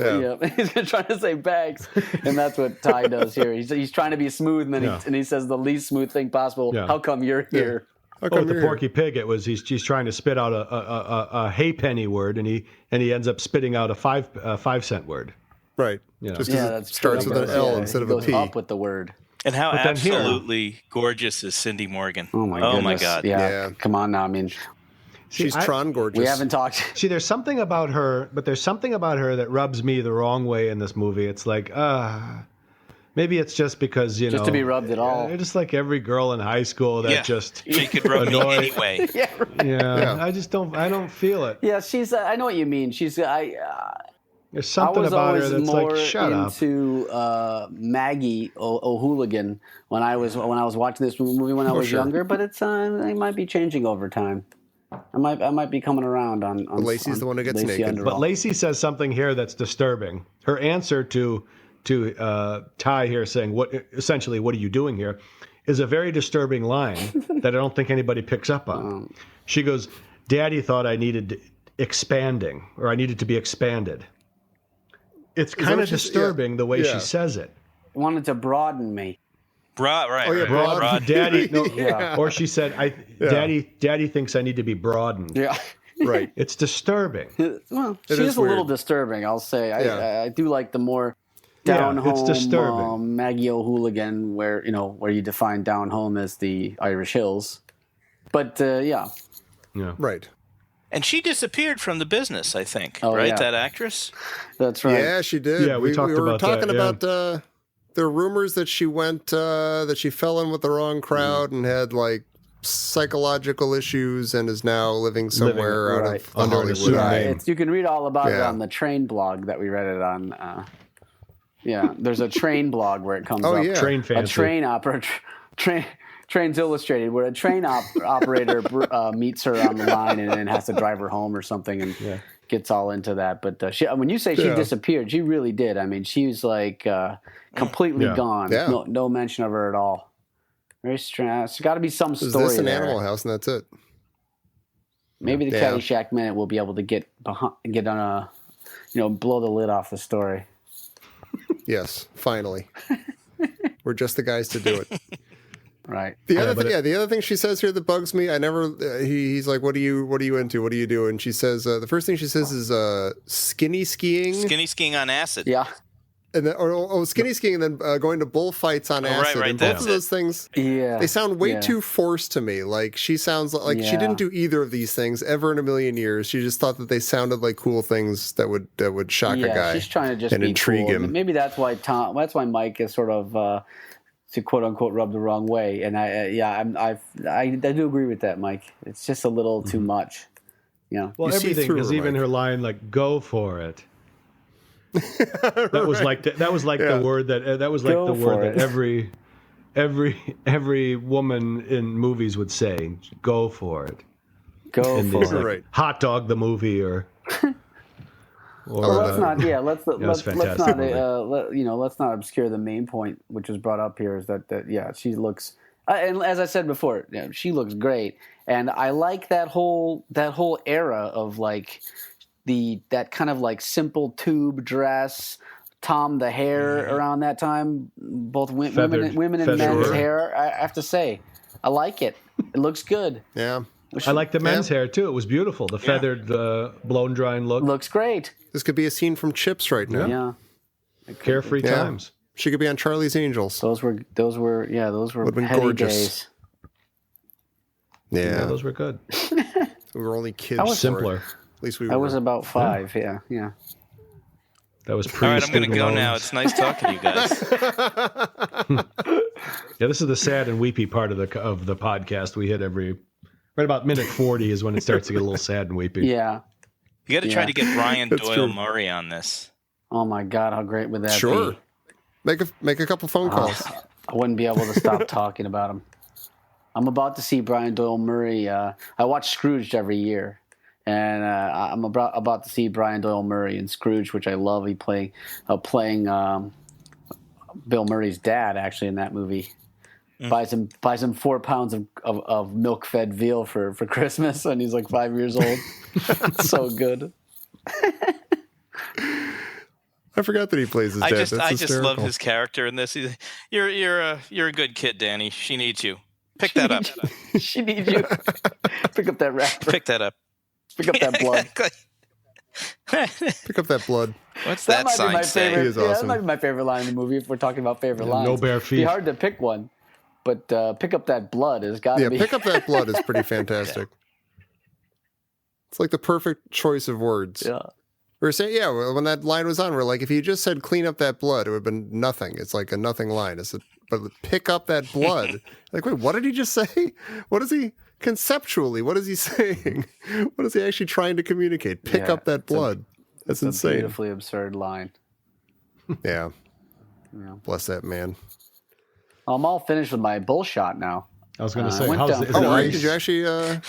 trying to say, bags, and that's what Ty does here. He's trying to be smooth, and then he says the least smooth thing possible. Yeah. How come you're here? With the Porky Pig, it was he's trying to spit out a halfpenny word, and he ends up spitting out a 5-cent word. Right. Yeah. Just because it starts with an L instead of a goes P. up with the word. And how But then here- absolutely gorgeous is Cindy Morgan? Oh my my goodness. God! Yeah. Come on now. I mean, She's Tron gorgeous. we haven't talked. See, there's something about her that rubs me the wrong way in this movie. It's like, maybe it's just because, Just to be rubbed at all. They're just like every girl in high school that just she could rub me annoy- anyway. Yeah. I don't feel it. Yeah, she's. I know what you mean. She's. There's I something was about her always that's more like, shut up. into Maggie O'Hooligan when I was watching this movie when I was younger, but it's it might be changing over time. I might be coming around on Lacey's the one who gets Lacey naked. Underall. But Lacey says something here that's disturbing. Her answer to Ty here saying, what are you doing here, is a very disturbing line that I don't think anybody picks up on. She goes, "Daddy thought I needed expanding, or I needed to be expanded." It's kind of disturbing the way she says it. wanted to broaden me. Right. Oh, yeah, broad. Daddy, no, Yeah. or she said, Daddy thinks I need to be broadened. Yeah. Right. It's disturbing. Well, It she is is a little weird. disturbing, I'll say. Yeah. I do like the more Yeah, down home it's disturbing. Maggie O'Hooligan, where you define down home as the Irish Hills. But Yeah. Right. And she disappeared from the business, I think. Oh, right, yeah. that actress. that's right. Yeah, she did. Yeah, we talked were about talking that, yeah. about there are rumors that she went that she fell in with the wrong crowd and had like psychological issues and is now living somewhere out right. of the Under a Hollywood. pseudonym. You can read all about it Yeah. on the train blog that we read it on. There's a train blog where it comes Oh, up. yeah. Train A fancy. train operator. Trains Illustrated, where a train operator meets her on the line and then has to drive her home or something, and gets all into that. But when you say she disappeared, she really did. I mean, she was like completely gone. Yeah. No mention of her at all. Very strange. There's got to be some Is story this an there. Animal House and that's it? Maybe the Yeah. Caddyshack minute will be able to get on a, blow the lid off the story. Yes, finally. We're just the guys to do it. Right. The other thing she says here that bugs me, he's like, what are you into? What do you do? And she says, the first thing she says is skinny skiing. Skinny skiing on acid. Yeah. and then, skinny skiing, and then going to bullfights on acid. right, and both that's of those things, Yeah, they sound way yeah. too forced to me. Like she sounds like she Yeah. didn't do either of these things ever in a million years. She just thought that they sounded like cool things that would shock a guy. She's trying to just and be intrigue cool. him. Maybe that's why Mike is sort of to quote unquote rub the wrong way. And I do agree with that, Mike. It's just a little too much. Yeah. Well, You see everything, through because her, even Mike. her line, like "Go for it." That was like Yeah. the word that was like Go the word for that it. every woman in movies would say. Go for it. Go In for these, it. like, Right. Hot Dog the movie or. Well, let's not. Yeah, let's fantastic not. Let's not obscure the main point, which was brought up here, is that she looks. And as I said before, she looks great, and I like that whole era of like that kind of like simple tube dress, Tom the hair around that time. Both women and feathered men's hair. hair. I have to say, I like it. It looks good. Yeah. I like the men's hair too. It was beautiful. The feathered, blown drying look. Looks great. This could be a scene from Chips right now. Yeah. Carefree Yeah. times. She could be on Charlie's Angels. Those were Would've been heady gorgeous. days. Yeah. Yeah, those were good. We were only kids. I was for it. Simpler. At least we were. I was about 5. Yeah. That was pre. All right, I'm going to go loans. now. It's nice talking to you guys. Yeah, this is the sad and weepy part of the podcast. We hit right about minute 40 is when it starts to get a little sad and weepy. Yeah. You got to try Yeah. to get Brian That's Doyle true. Murray on this. Oh my God, how great would that Sure. be? Make a couple phone calls. I wouldn't be able to stop talking about him. I'm about to see Brian Doyle Murray. I watch Scrooged every year, and I'm about to see Brian Doyle Murray in Scrooge, which I love. He playing Bill Murray's dad, actually, in that movie. Buys him 4 pounds of milk-fed veal for Christmas when he's like 5 years old. It's so good. I forgot that he plays his dad. I That's just hysterical. love his character in this. You're a good kid, Danny. She needs you. Pick that up. She needs you. Pick up that wrapper. Pick that up. Pick up that blood. Pick up that blood. What's That that, might be my sign say? favorite. He is Yeah, that awesome. might be my favorite line in the movie if we're talking about favorite lines. no bare It'd be feet. hard to pick one, but pick up that blood has got to Yeah, be. pick up that blood is pretty fantastic. It's like the perfect choice of words. Yeah. We were saying, when that line was on, we're like, if you just said clean up that blood, it would have been nothing. It's like a nothing line. But pick up that blood. Like, wait, what did he just say? What is he conceptually? What is he saying? What is he actually trying to communicate? Pick Yeah, up that blood. That's It's a insane. beautifully absurd line. Yeah. Yeah. Bless that man. I'm all finished with my bullshot now. I was going to I say, went how's down- is Oh, it right. ice? Did you actually? The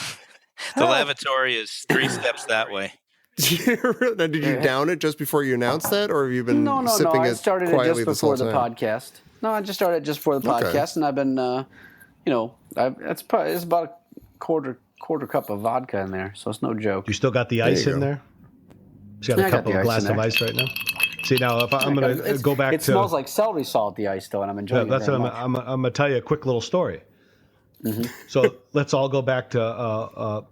lavatory is 3 steps that way. Did you down it just before you announced that, or have you been No. sipping I it started it quietly just this whole before the time? podcast. No, I just started it just before the Okay. podcast, and I've been, it's about a quarter cup of vodka in there, so it's no joke. You still got the ice you in go. there? You got Yeah, a I got couple the of ice glass in of there. ice right now? See, now if I'm going to go back It to... smells like celery salt, the ice, though, and I'm enjoying That's it very what much. I'm going to tell you a quick little story. Mm-hmm. So let's all go back to a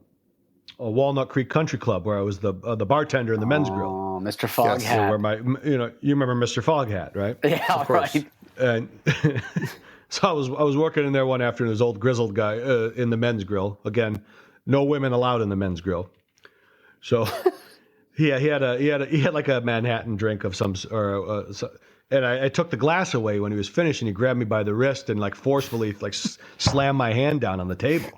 Walnut Creek Country Club where I was the bartender in the men's grill. Oh, Mr. Foghat. Yes, Where you remember Mr. Foghat, right? Yeah, course. right. And so I was working in there one afternoon. This old grizzled guy in the men's grill. Again, no women allowed in the men's grill. So he had like a Manhattan drink of some and I took the glass away when he was finished, and he grabbed me by the wrist and like forcefully like slammed my hand down on the table.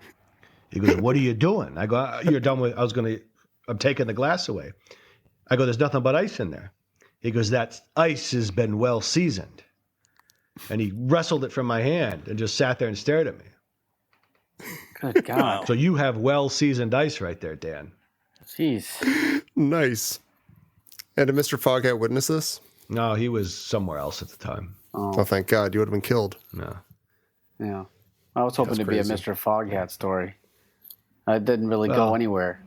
He goes, "What are you doing?" I go, "You're done with." I'm taking the glass away. I go, "There's nothing but ice in there." He goes, "That ice has been well seasoned." And he wrestled it from my hand and just sat there and stared at me. Good God. So you have well seasoned ice right there, Dan. Jeez. Nice. And did Mr. Foghat witness this? No, he was somewhere else at the time. Oh, thank God. You would have been killed. No. Yeah. I was hoping That's to be a crazy. Mr. Foghat story. It didn't really go anywhere.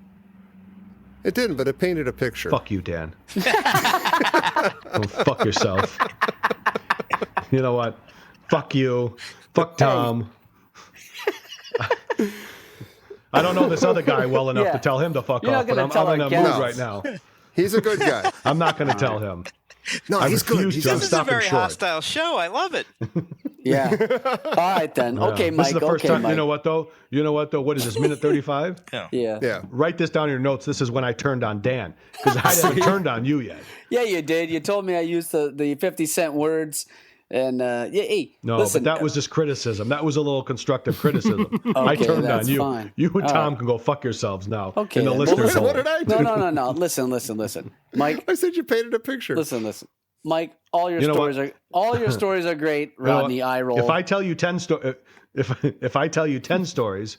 It didn't, but it painted a picture. Fuck you, Dan. Go fuck yourself. You know what? Fuck you. Fuck Tom. I don't know this other guy well enough Yeah. to tell him to fuck You're not off, but gonna I'm tell in a our mood guests. right now. He's a good guy. I'm not going to tell him. No, I he's good. refuse He's to. good. This is a Stop him very short. hostile show. I love it. Yeah. All right then. Yeah. Okay, This Mike. is the first Okay, time. Mike. You know what though? What is this, minute 35? Yeah. Yeah. Yeah. Write this down in your notes. This is when I turned on Dan, because I haven't turned on you yet. Yeah, you did. You told me I used the 50-cent words, and yeah. Hey, No, listen, but that was just criticism. That was a little constructive criticism. I Okay, turned that's on you. fine. You and All Tom right. can go fuck yourselves now. Okay, In the then. listeners' Well, hole. What did I do? No. Listen, Mike. I said you painted a picture. Listen. Mike, all your You know stories what? are great. You know Rodney, what? eye roll. If I tell you 10 if I tell you 10 stories,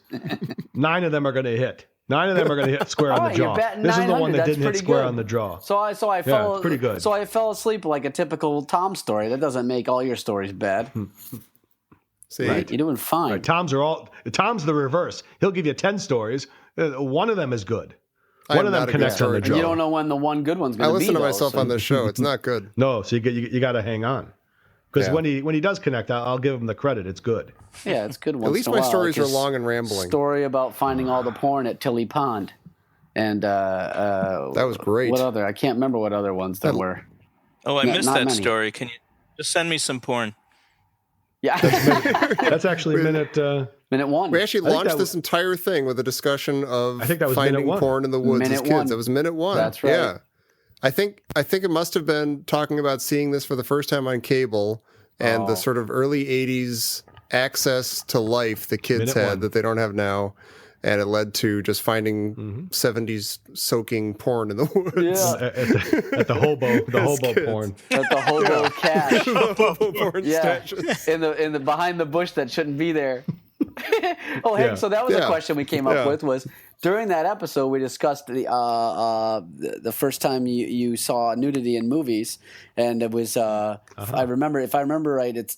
9 of them are going to hit. 9 of them are going to hit square on All the right, you're jaw. batting This is the 900. one that That's didn't hit pretty square good. on the jaw. So I fell. it's pretty good. So I fell asleep like a typical Tom story. That doesn't make all your stories bad. See, Right? You're doing fine. Right, Tom's the reverse. He'll give you 10 stories. One of them is good. I'm One of them not a good connects on the storyteller. jaw. You don't know when the one good one's I going to be. listen to though, myself so- on this show. It's not good. No, so you got to hang on. Because Yeah. when he does connect, I'll give him the credit. It's good. Yeah, it's good. At least my stories are long and rambling. Story about finding all the porn at Tilly Pond, and That was great. What other? I can't remember what other ones there were. Oh, I No, missed not that many. story. Can you just send me some porn? Yeah, That's actually minute. minute one. We actually think launched that this entire thing with a discussion of I think that was finding minute one. porn in the woods as Minute kids. one. That was minute one. That's right. Yeah. I think it must have been talking about seeing this for the first time on cable and the sort of early 80s access to life the kids Minute had one. that they don't have now. And it led to just finding 70s soaking porn in the woods. Yeah, at the hobo kids. porn. at the hobo cache. porn Yeah, stashes. in the behind the bush that shouldn't be there. Oh, hey, Yeah. so that was a Yeah. question we came up Yeah. with was during that episode we discussed the first time you saw nudity in movies, and it was if I remember right, it's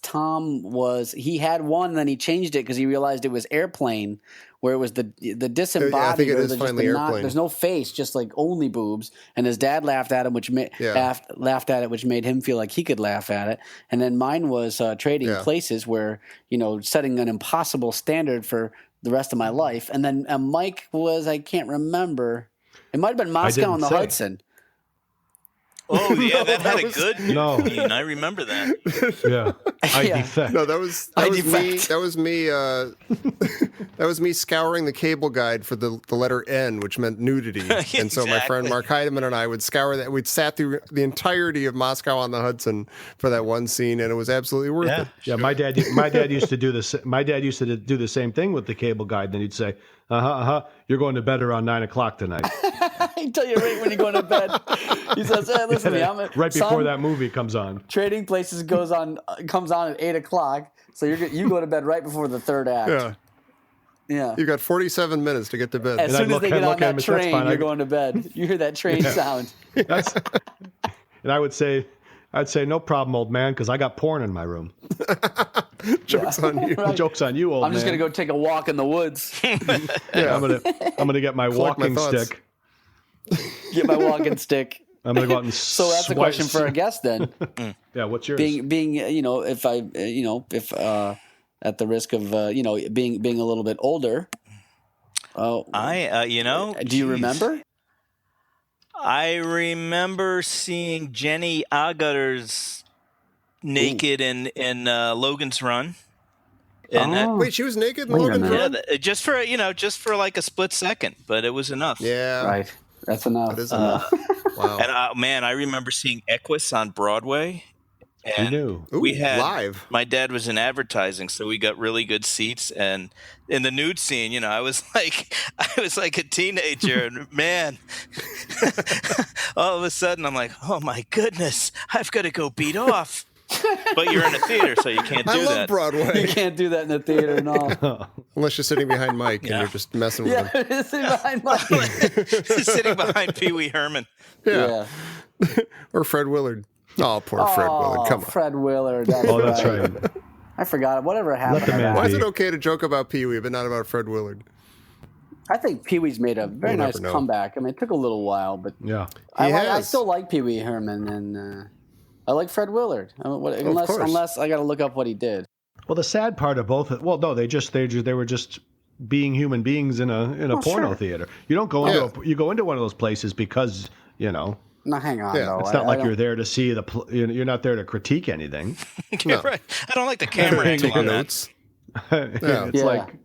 he had one, then he changed it because he realized it was Airplane, where it was the disembodied. Yeah, I think it or is just finally the Airplane. there's no face, just like only boobs, and his dad laughed at him, laughed at it, which made him feel like he could laugh at it. And then mine was Trading Places, where setting an impossible standard for the rest of my life. And then Mike was, I can't remember. It might have been Moscow didn't on the say. Hudson. Oh, yeah, that had a was- good No. scene. I remember that. Yeah. I Yeah. defect. No, that was I me. defect. That was me. That was me scouring the cable guide for the letter N, which meant nudity. And so my friend Exactly. Mark Heidemann and I would scour that. We'd sat through the entirety of Moscow on the Hudson for that one scene, and it was absolutely worth Yeah. it. Yeah, my dad used to do this. My dad used to do the same thing with the cable guide. Then he'd say, you're going to bed around 9 o'clock tonight, I tell you right when you're going to bed. He says, hey, listen to me. right before son, that movie comes on. Trading Places comes on at 8 o'clock. So you go to bed right before the third act. Yeah, Yeah. you got 47 minutes to get to bed. As And soon I'd as they look- get I'd on look at that him and say, "That's train, fine, you're I- going to bed. You hear that train sound. That's, and I'd say, no problem, old man, because I got porn in my room. Joke's on you. Right. Joke's on you, old I'm just man. going to go take a walk in the woods. Yeah, I'm gonna get my Collect my walking thoughts. stick. Get my walking stick. I'm gonna go out and So that's a question for our guest then. Yeah, what's yours? Being if at the risk of being a little bit older. Oh, Do do you remember? I remember seeing Jenny Agutter's naked in Logan's Run. And that- Wait, she was naked in Wait a Logan's minute. yeah, Run? just for like a split second, but it was enough. Yeah, Right. That's enough. that is enough. Wow. And man, I remember seeing Equus on Broadway. You And knew. Ooh, we had live. My dad was in advertising, so we got really good seats. And in the nude scene, I was like a teenager, and man, all of a sudden I'm like, oh my goodness, I've got to go beat off. But you're in a theater, so you can't do I love that. You Broadway. can't do that in the theater, no. Unless you're sitting behind Mike and Yeah. you're just messing with him. Yeah, sitting behind my. Sitting behind Pee Wee Herman. Yeah. Or Fred Willard. Oh, poor Fred Willard. Come on. Fred Willard. That's Oh, that's right. I forgot. Whatever happened the to man that? Why is be. it okay to joke about Pee Wee but not about Fred Willard? I think Pee Wee's made a very We'll nice never know. comeback. I mean, it took a little while, but Yeah. He I has. still like Pee Wee Herman, and I like Fred Willard. I mean, unless I got to look up what he did. Well, the sad part of both. Well, no, they were just being human beings in a porno sure. theater. You don't go into you go into one of those places because No, hang on, Yeah, though. It's not like you're there to see you're not there to critique anything. You're right. I don't like the camera angle Taking on that. notes. It's Yeah. like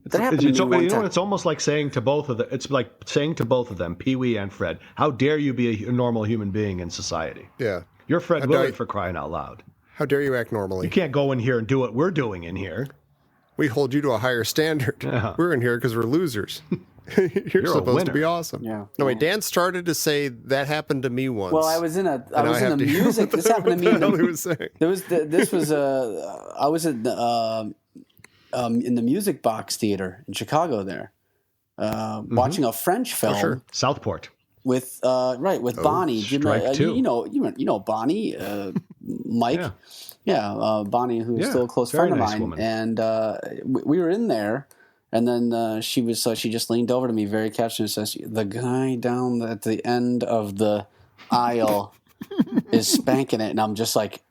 That happened to me one you know time. what? It's almost like saying to both of them. It's like saying to both of them, Pee Wee and Fred, "How dare you be a normal human being in society? Yeah. You're Fred How dare Willard you- for crying out loud. How dare you act normally? You can't go in here and do what we're doing in here. We hold you to a higher standard. Yeah. We're in here because we're losers. You're a supposed to winner. be awesome. Yeah. No, wait, Dan started to say that happened to me once. Well, I was in a And I have to hear music. what This happened to what me. the In hell he the, was saying. I was in the Music Box Theater in Chicago there, watching a French film sure. Southport. with Bonnie. Do Strike two. you know Bonnie, Mike. Yeah, Bonnie, who's Yeah, still a close very friend of nice mine, woman. and we were in there, and then she just leaned over to me very casually and says, "The guy down at the end of the aisle is spanking it," and I'm just like,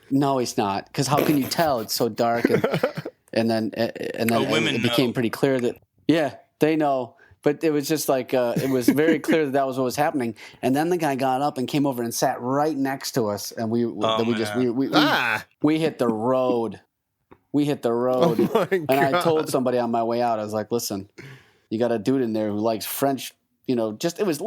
"No, he's not," because how can you tell? It's so dark, and then women it became know. pretty clear that they know. But it was just like it was very clear that was what was happening. And then the guy got up and came over and sat right next to us, and we hit the road. We hit the road, Oh my and I God. told somebody on my way out, I was like, "Listen, you got a dude in there who likes French." It was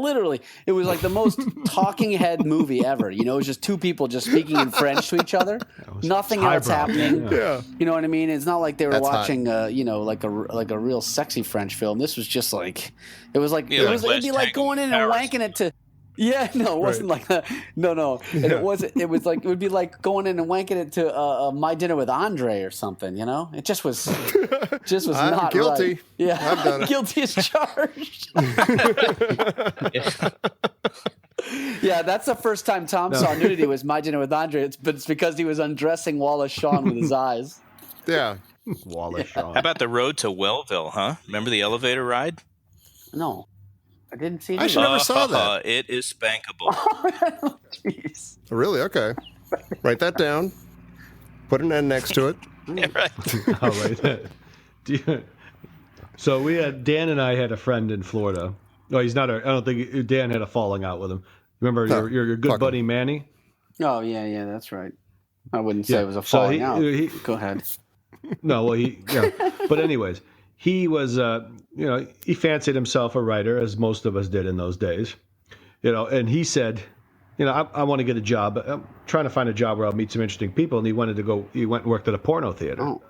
like the most talking head movie ever. It was just two people just speaking in French to each other. Nothing else highbrow. happening. Yeah. You know what I mean? It's not like they were That's hot. watching, like a real sexy French film. This was just like, it was like, Yeah, like it'd be West like going in and Tango wanking it to. Yeah, no, it wasn't like that. No, and it wasn't. It was like it would be like going in and wanking it to My Dinner with Andre or something. It just was I'm not guilty. right. Yeah, I've done it. guilty as charged. Yeah, that's the first time Tom saw nudity was My Dinner with Andre. But it's because he was undressing Wallace Shawn with his eyes. Yeah. Wallace Shawn. How about the road to Wellville, huh? Remember the elevator ride? No, I didn't see. I it. should never saw that. It is spankable. Jeez. Really? Okay. Write that down. Put an N next to it. Yeah, right. All right. So Dan and I had a friend in Florida. No, he's not. I don't think Dan had a falling out with him. Remember No, your good fuck buddy Manny? Oh yeah, that's right. I wouldn't say Yeah, it was a so falling out. he- Go ahead. No, well, but anyways, he was, he fancied himself a writer, as most of us did in those days, and he said, I want to get a job. I'm trying to find a job where I'll meet some interesting people. And he went and worked at a porno theater, Oh.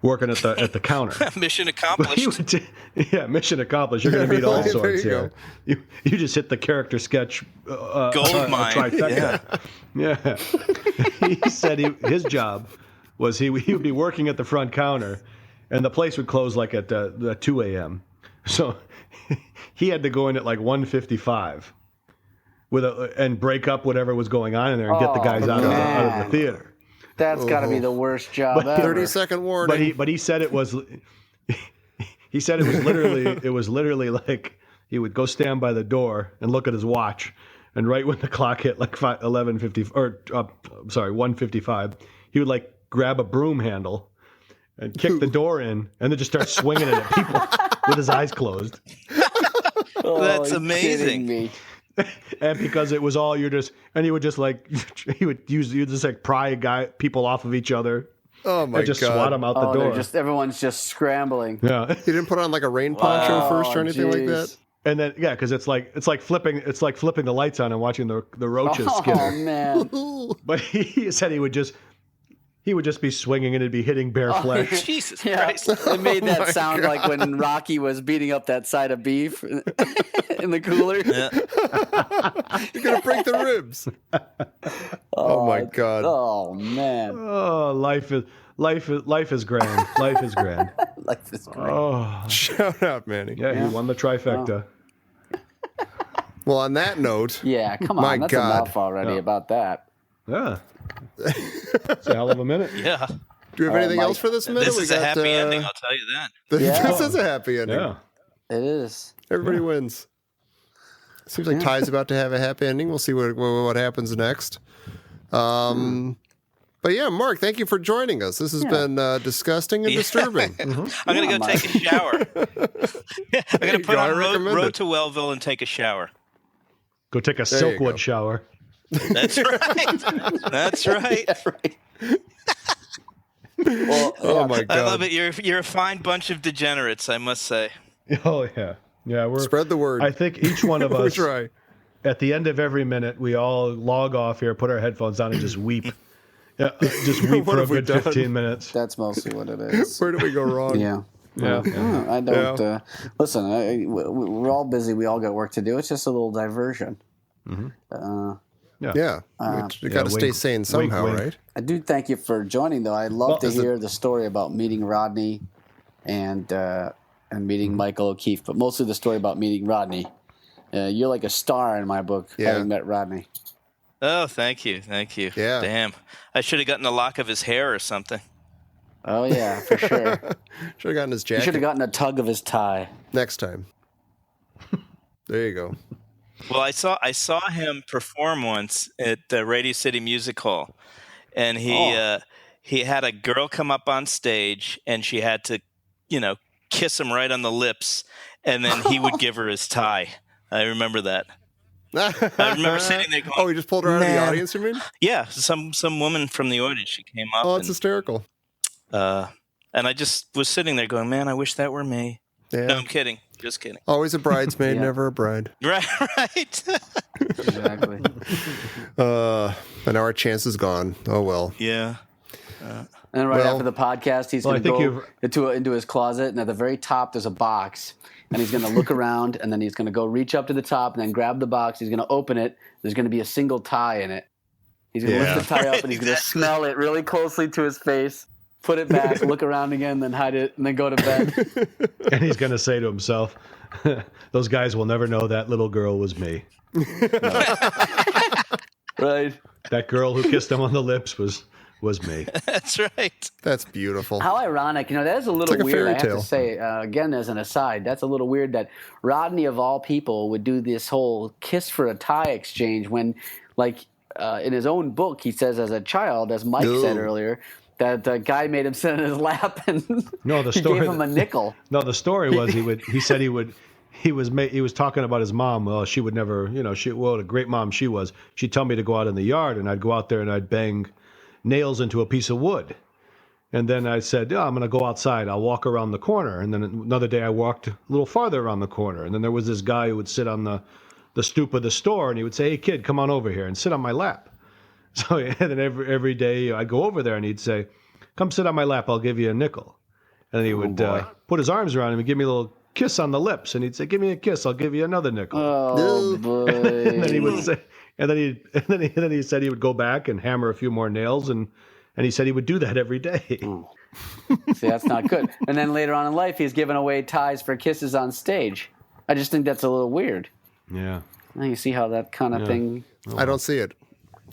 working at the counter. Mission He accomplished. went mission accomplished. You're going to meet all There sorts you here. You just hit the character sketch Gold mine. trifecta. Yeah. He said his job was he would be working at the front counter, and the place would close like at 2 a.m. So he had to go in at like 1:55 and break up whatever was going on in there and get the guys out of the theater. That's got to be the worst job ever. 30-second warning. But he said it was. He said it was literally like he would go stand by the door and look at his watch, and right when the clock hit like 1:55, he would like grab a broom handle and kick the door in, and then just start swinging it at people with his eyes closed. Oh, That's you're amazing. kidding me. And because it was all he would just pry people off of each other. Oh my And just God. swat them out the door. Everyone's just scrambling. Yeah. He didn't put on like a rain poncho first or anything like that. jeez. And then because it's like flipping the lights on and watching the roaches Oh skitter. man. But he said he would just be swinging and it'd be hitting bare flesh. Jesus Yeah, Christ. it made Oh that my sound like when Rocky was beating up that side of beef in the cooler. Yeah. You're gonna break the ribs. Oh my God. Oh man, Oh, life is grand. Life is grand. life is great. Oh, Shout out, Manny. yeah, he won the trifecta. Well, on that note, Yeah, come My on, that's God. enough already Yeah. about that. Yeah. It's a hell of a minute. Yeah. do we have anything Mike. else for this minute? This We is a got, happy ending, I'll tell you that. Yeah. This is a happy ending. Yeah. It is. Everybody wins. Seems like Ty's about to have a happy ending. We'll see what happens next. But yeah, Mark, thank you for joining us. This has been disgusting and disturbing. I'm going to go take a shower. I'm going to put I on recommend Road it. to Wellville and take a shower. Go take a There you Silkwood go. shower. That's right. That's right. Yeah, right. Well, Oh my God. I love it. You're a fine bunch of degenerates, I must say. Oh yeah, yeah. We're Spread the word. I think each one of We us, try. at the end of every minute, we all log off here, put our headphones on, and just weep. Yeah, just weep What for a have we good done? 15 minutes. that's mostly what it is. Where do we go wrong? Yeah. Yeah. I don't. Listen, we're all busy. We all got work to do. It's just a little diversion. Yeah. We got to stay wink, sane somehow, wink. right? I do thank you for joining, though. I'd love to is it- hear the story about meeting Rodney and meeting Michael O'Keefe, but mostly the story about meeting Rodney. You're like a star in my book, Yeah. having met Rodney. Oh, thank you. Thank you. Yeah. Damn. I should have gotten a lock of his hair or something. Oh, yeah, for sure. Should have gotten his You should jacket have gotten a tug of his tie. next time. There you go. Well, I saw him perform once at the Radio City Music Hall, and he had a girl come up on stage, and she had to, kiss him right on the lips, and then he would give her his tie. I remember that. I remember sitting there going, Oh, he just pulled her out of the "Man." audience, you mean? Yeah, some woman from the audience. She came up, Oh, it's hysterical. and I just was sitting there going, "Man, I wish that were me." Yeah. No, I'm kidding. Just kidding. Always a bridesmaid, Yeah. never a bride. Right, right. Exactly. And now our chance is gone. Oh, well. Yeah. And then right Well- after the podcast, he's Well, I going to think go into his closet, and at the very top, there's a box. And he's going to look around, and then he's going to go reach up to the top and then grab the box. He's going to open it. There's going to be a single tie in it. He's going to Yeah. lift the tie up, and he's going to smell it really closely to his face, put it back, look around again, then hide it, and then go to bed. And he's going to say to himself, those guys will never know that little girl was me. Right. That girl who kissed him on the lips was me. That's right. That's beautiful. How ironic. That is a little like a weird, fairy I have tale. to say. Again, as an aside, that's a little weird that Rodney, of all people, would do this whole kiss for a tie exchange when, in his own book, he says as a child, as Mike said No. earlier, that the guy made him sit in his lap and No, the he story- gave him a nickel. No, the story was he was talking about his mom. Well, she would never, what a great mom she was. She'd tell me to go out in the yard, and I'd go out there and I'd bang nails into a piece of wood. And then I said, I'm going to go outside. I'll walk around the corner. And then another day I walked a little farther around the corner. And then there was this guy who would sit on the stoop of the store, and he would say, hey, kid, come on over here and sit on my lap. So and then every day I'd go over there, and he'd say, come sit on my lap. I'll give you a nickel. And then he would put his arms around him and give me a little kiss on the lips. And he'd say, give me a kiss. I'll give you another nickel. Oh, boy. And then he would say, and then he said he would go back and hammer a few more nails, and he said he would do that every day. See, that's not good. And then later on in life, he's giving away ties for kisses on stage. I just think that's a little weird. Yeah. Now you see how that kind of thing... I don't see it.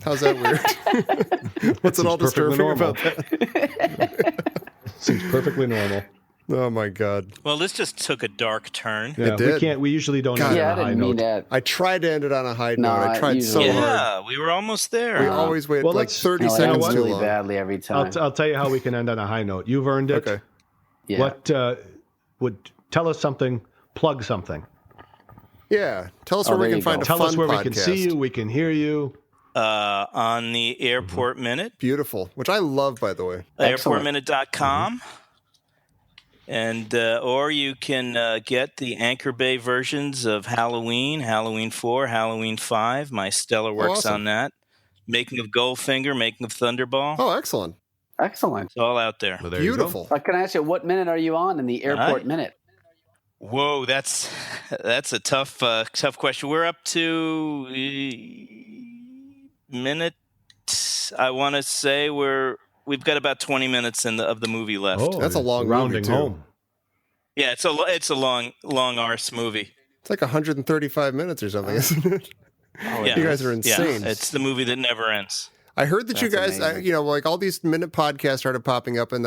How's that weird? What's it all perfectly disturbing normal. about that? Seems perfectly normal. Oh, my God. Well, this just took a dark turn. Yeah, did. we usually don't God. end Yeah, I on a high didn't mean note. that. I tried to end it on a high No, note. I tried so usually- hard. Yeah, we were almost there. We always wait Well, like let's- 30 No, I seconds end too really long. badly every time. I'll tell you how we can end on a high note. You've earned it. Okay. Yeah. What would tell us something? Plug something. Yeah. Tell us Oh, where we there can you find go. a Tell fun us where podcast. we can see you, we can hear you. On the Airport Minute, Beautiful. Which I love, by the way. Excellent. airportminute.com. And or you can get the Anchor Bay versions of Halloween, Halloween 4, Halloween 5. My Stella works awesome. on that. Making of Goldfinger, Making of Thunderball. Oh, excellent. Excellent. It's all out there. Well, there you go. Beautiful. Can I ask you, what minute are you on in the Airport Right. Minute? Whoa, that's a tough question. We're up to minute. I want to say we've got about 20 minutes of the movie left. Oh, That's a long rounding movie, too. home. Yeah, it's a long arse movie. It's like 135 minutes or something, isn't it? Yeah. You guys are insane. Yeah, it's the movie that never ends. I heard that you That's guys, amazing. like all these minute podcasts started popping up, and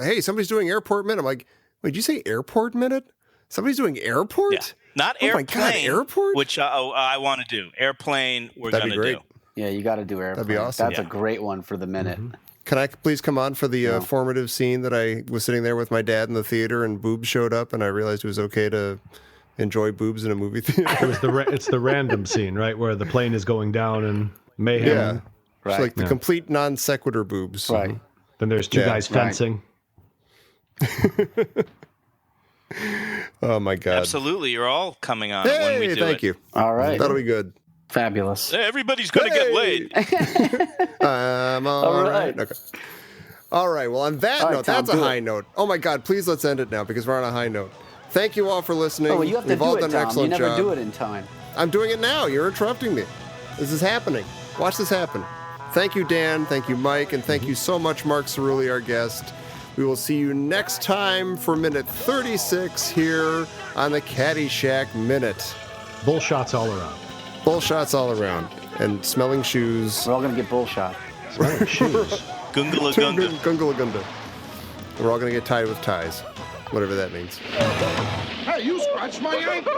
hey, somebody's doing Airport Minute. I'm like, wait, did you say Airport Minute? Somebody's doing Airport? Yeah, not Oh my airplane. God, airport? Which I want to do. Airplane. We're That'd gonna be great. do. Yeah, you got to do Airplane. That'd be awesome. That's a Yeah. great one for the minute. Can I please come on for the formative scene that I was sitting there with my dad in the theater, and boobs showed up, and I realized it was okay to enjoy boobs in a movie theater. It was it's the random scene, right, where the plane is going down and mayhem. Yeah. Right. It's like the complete non sequitur boobs. Right. Then there's two guys fencing. Oh my God. Absolutely. You're all coming on Hey, when we do thank it. you. All right. That'll be good. Fabulous. Everybody's going to get laid. I'm all right. Okay. All right. Well, on that note, Tom, that's a high note. Oh my God. Please let's end it now because we're on a high note. Thank you all for listening. Oh, well, you have to We've all do it, done an Tom. You excellent never job. do it in time. I'm doing it now. You're interrupting me. This is happening. Watch this happen. Thank you, Dan. Thank you, Mike. And thank you so much, Mark Cerulli, our guest. We will see you next time for minute 36 here on the Caddyshack Minute. Bullshots all around. Bullshots all around. And smelling shoes. We're all going to get bullshot. Smelling shoes. Gungala gunga. Gungalagunda. We're all going to get tied with ties. Whatever that means. Hey, you scratched my ankle.